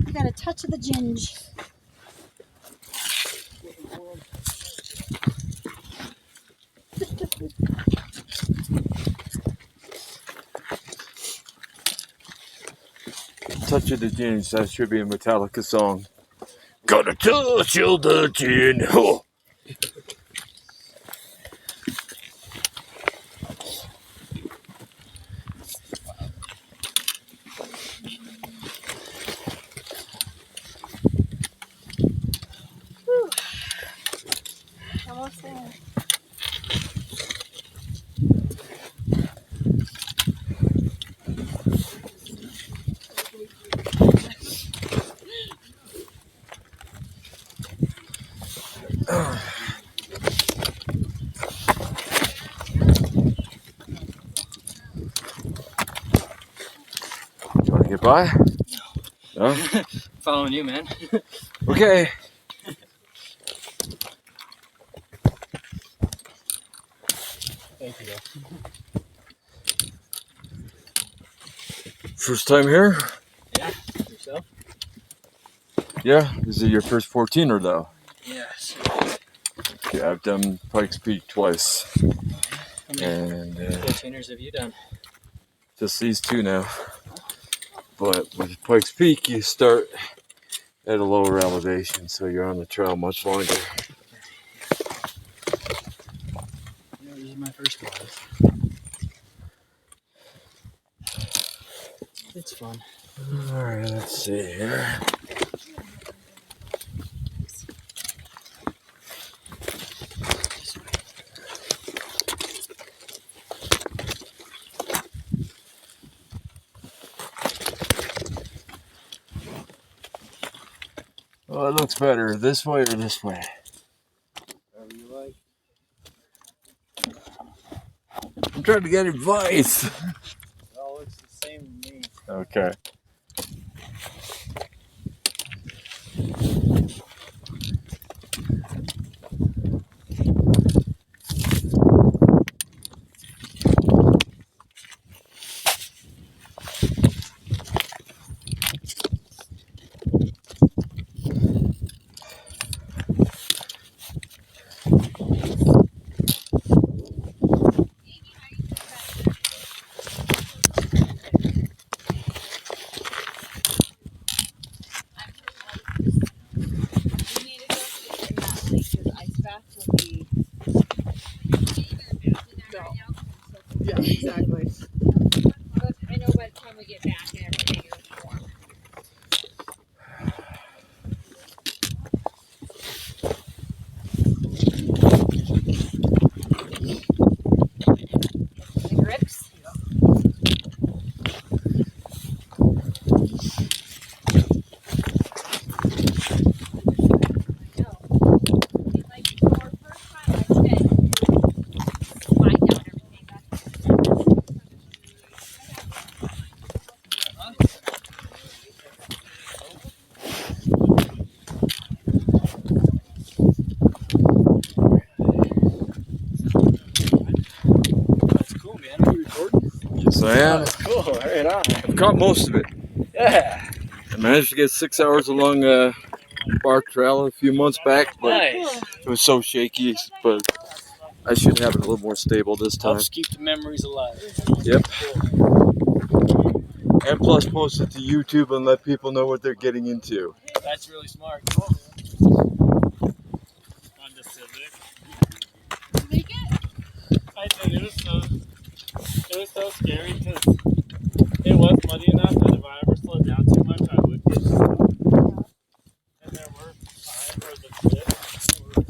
You got a touch of the ginge. Touch of the gin. That should be a Metallica song. Got a touch of the gin. Huh. Almost there. You want to get by? No? Following you, man. Okay. Thank you. First time here? Yeah. Yourself? Yeah. Is it your first 14er though? Yes. Yeah, I've done Pikes Peak twice. How many And 14ers have you done? just these two now. But with Pikes Peak, you start at a lower elevation, so you're on the trail much longer. Yeah, this is my first one. It's fun. Alright, let's see here. Well, it looks better this way or this way. Whatever you like. I'm trying to get advice. It all looks the same to me. Okay. Yeah, exactly. I know by the time we get back and everything, it'll warm. The grips? That's cool, man. Are you recording? Yes, I am. Cool. Right on. I've caught most of it. Yeah. I managed to get 6 hours along Bark Trail a few months back, but Nice. it was so shaky. But I should have it a little more stable this time. Helps keep the memories alive. Yep. And plus, post it to YouTube and let people know what they're getting into. That's really smart. On the Civic. Make it? I did. It was so scary because it was muddy enough that if I ever slowed down too much, I would get stuck. And there were times where the cliffs were.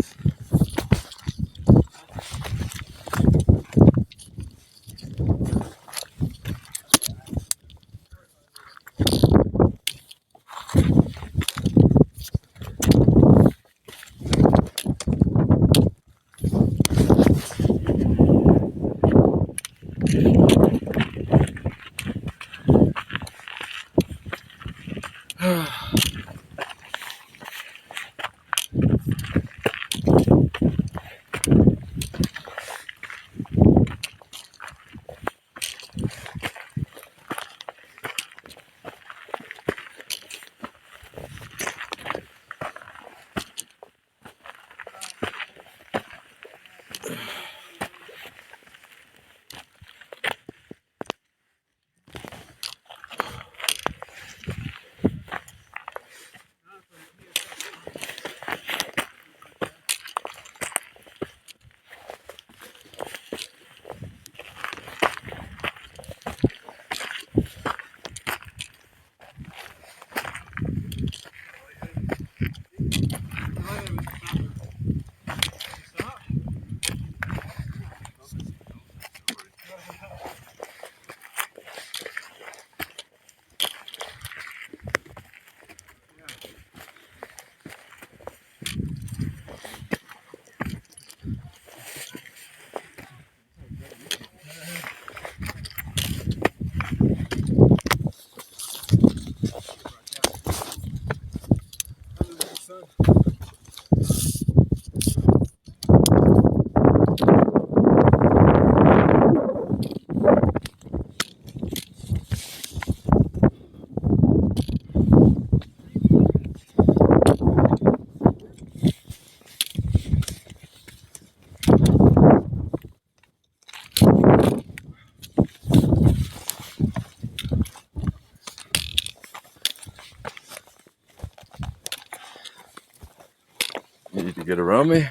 You get around me? No,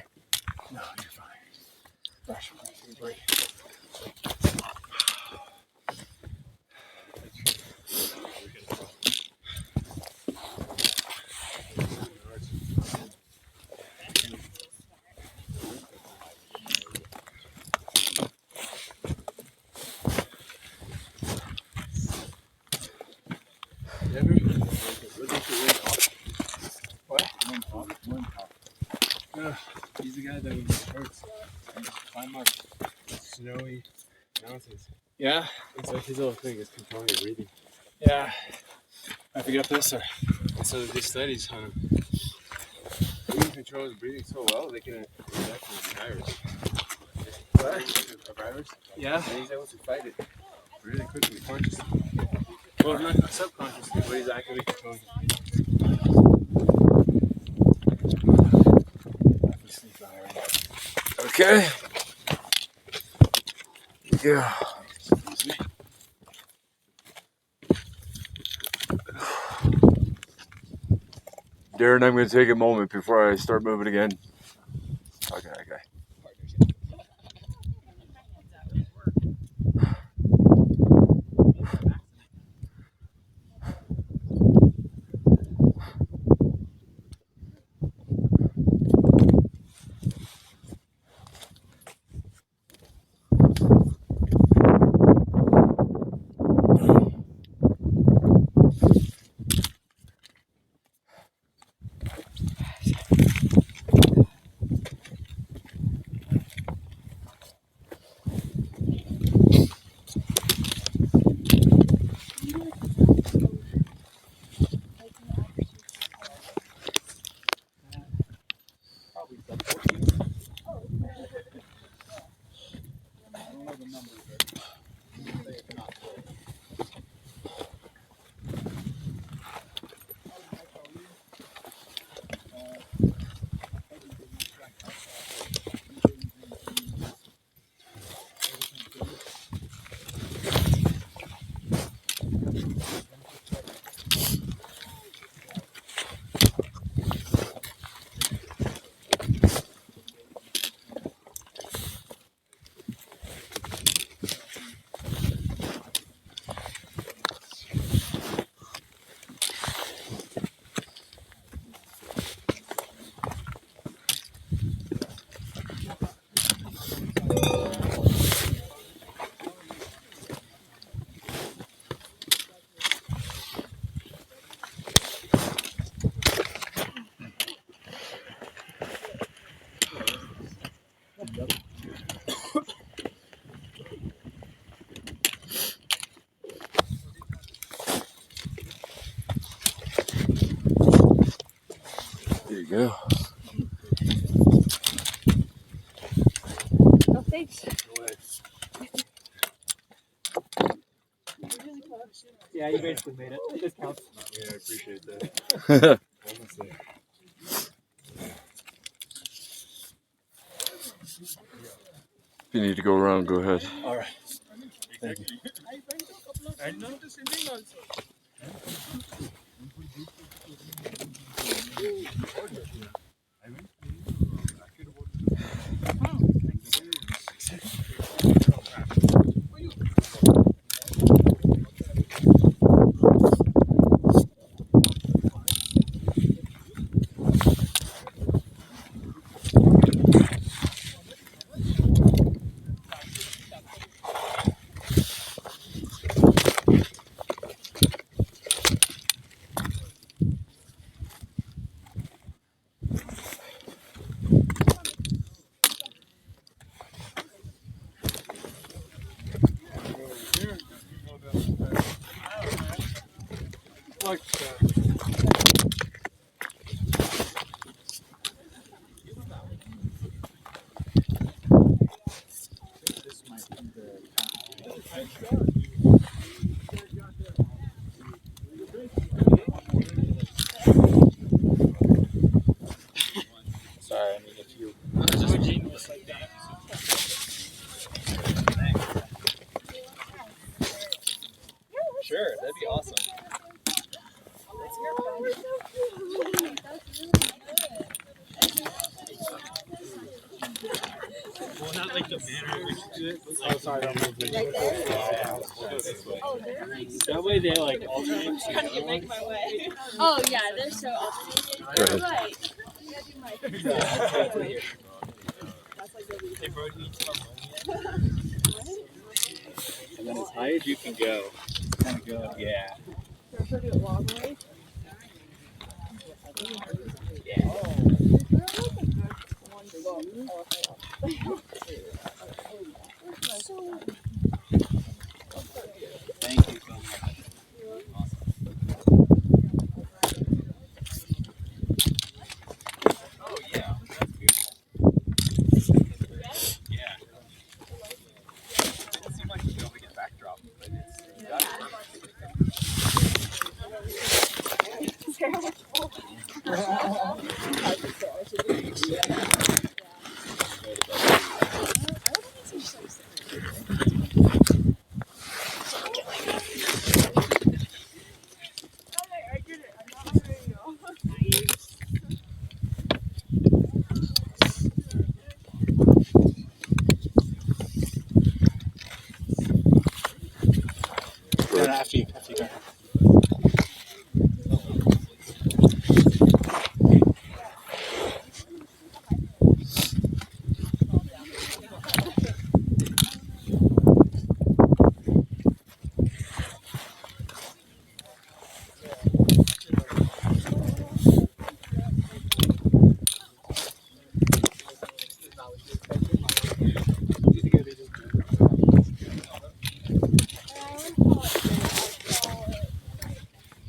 you're fine. Brush, break. What? One pop. He's the guy that was hurt. Climb up snowy mountains. Yeah? It's like his little thing is controlling your breathing. Yeah. I have to get up this, or so they did studies on him. He can control his breathing so well, they can inject him with a virus. What? A virus? Yeah. And he's able to fight it really quickly, consciously. Well, not subconsciously, but he's actively controlling his breathing. I have to sleep on it right now. Okay. Yeah. Darren, I'm going to take a moment before I start moving again. Okay. There you go. Oh, thanks. Yeah, you basically made it. This counts. Yeah, I appreciate that. Honestly. If you need to go around, go ahead. All right. Thank you. And not the singing also. Sorry, I need a few. Sure, that'd be awesome. Well, not like the manner in which you do it. Oh, sorry, I'm moving. Right there? That way they like alternate. Oh yeah, they're so alternated. Go You're ahead. right. They broke each one. And then as high as you can go. Kind of go. Yeah. Thank you so much. Oh yeah, that's beautiful. Yeah. It doesn't seem like you'll be able to get backdrop, but it's got No, after you go.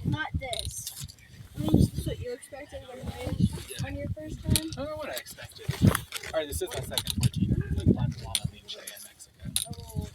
Not this. I mean, this is what you expected on your first time. I don't know what I expected. Alright, this is my second 14. Like Guatemala, Chile, and Mexico.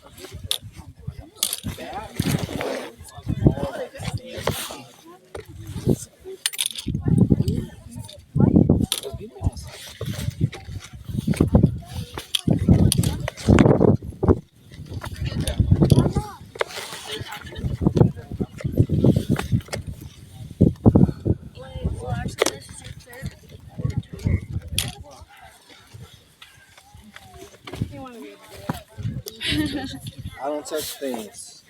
Well, actually, this is your third. You want to be able to do it. I don't touch things.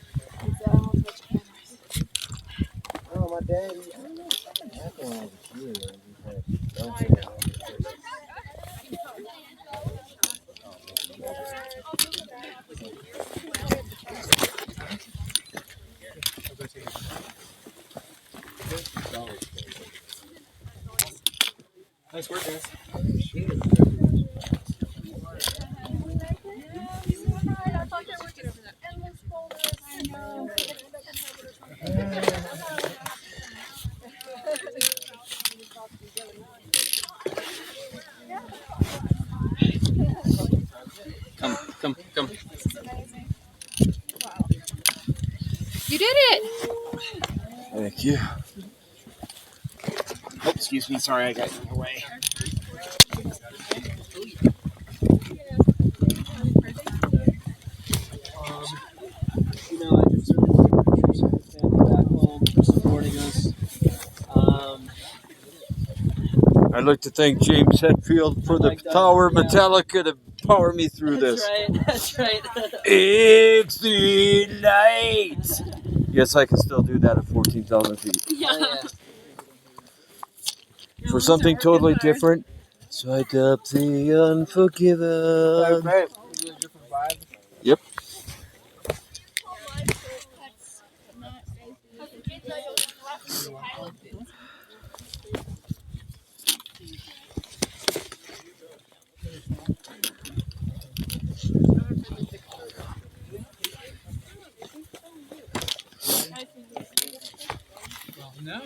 Oh, my daddy. I don't know. I don't know if it's Nice work, guys. Come. You did it! Thank you. Oh, excuse me. Sorry, I got in the way. I'd back home for supporting us. I'd like to thank James Hetfield for the power of Metallica to power me through this. That's right. It's the night. Yes, I can still do that at 14,000 feet. Yeah. For something totally different, swipe up the Unforgiven. Right. Yep. No.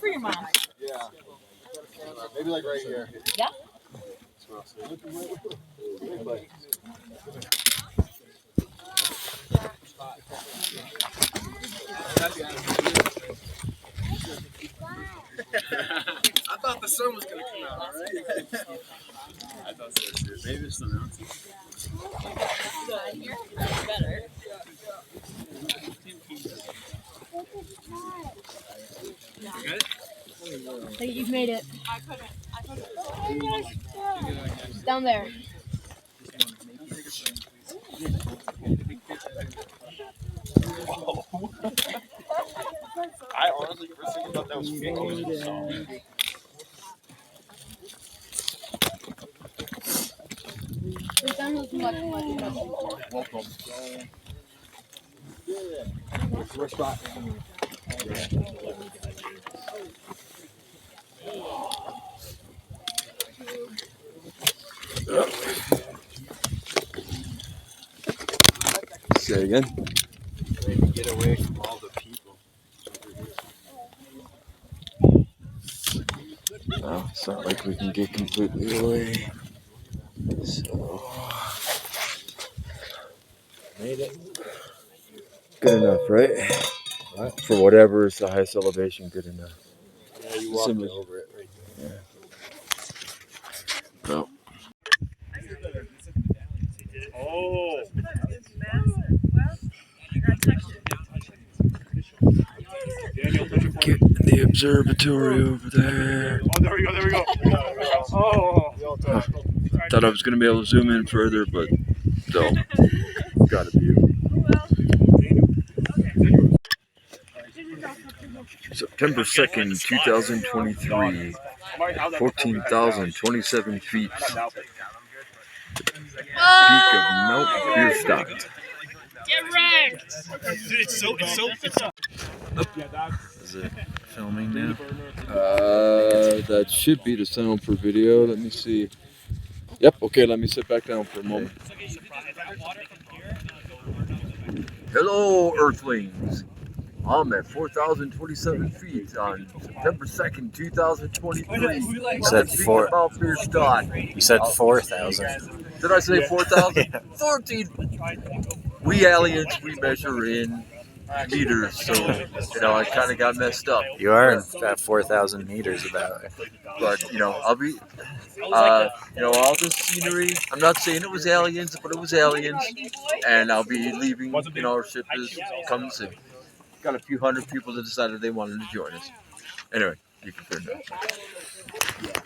for your mom. Yeah. Maybe like right here. Yeah. I thought the sun was gonna come out, right? I thought so too. Maybe there's some mountain. Better. I think you've made it. I couldn't. It's down there. I honestly first thing thought that was fake. It doesn't look much. Welcome. We're spot. Say again. Maybe get away from all the people. No, it's not like we can get completely away. So Made it. good enough, right? What? For whatever is the highest elevation, good enough. Yeah, you walked Simply- over it right there. No. Oh. Get in the observatory over there. Oh, there we go. There we go. Oh. Thought I was gonna be able to zoom in further, but still, got a view. September 2nd, 2023, 14,027 feet. Peak of Mount Bierstadt. Get wrecked! It's so. Is it filming now? That should be the sound for video. Let me see. Yep, okay, let me sit back down for a moment. Hello, Earthlings. I'm at 4,027 feet on September 2nd, 2023. You said four. Mount Bierstadt. You said 4,000. Did I say 4,000? 14. We aliens, we measure in meters, so, I kind of got messed up. You are at 4,000 meters about. But, I'll be, all this scenery, I'm not saying it was aliens, but it was aliens. And I'll be leaving, our ship is coming soon. Got a few hundred people that decided they wanted to join us. Anyway, you can turn that.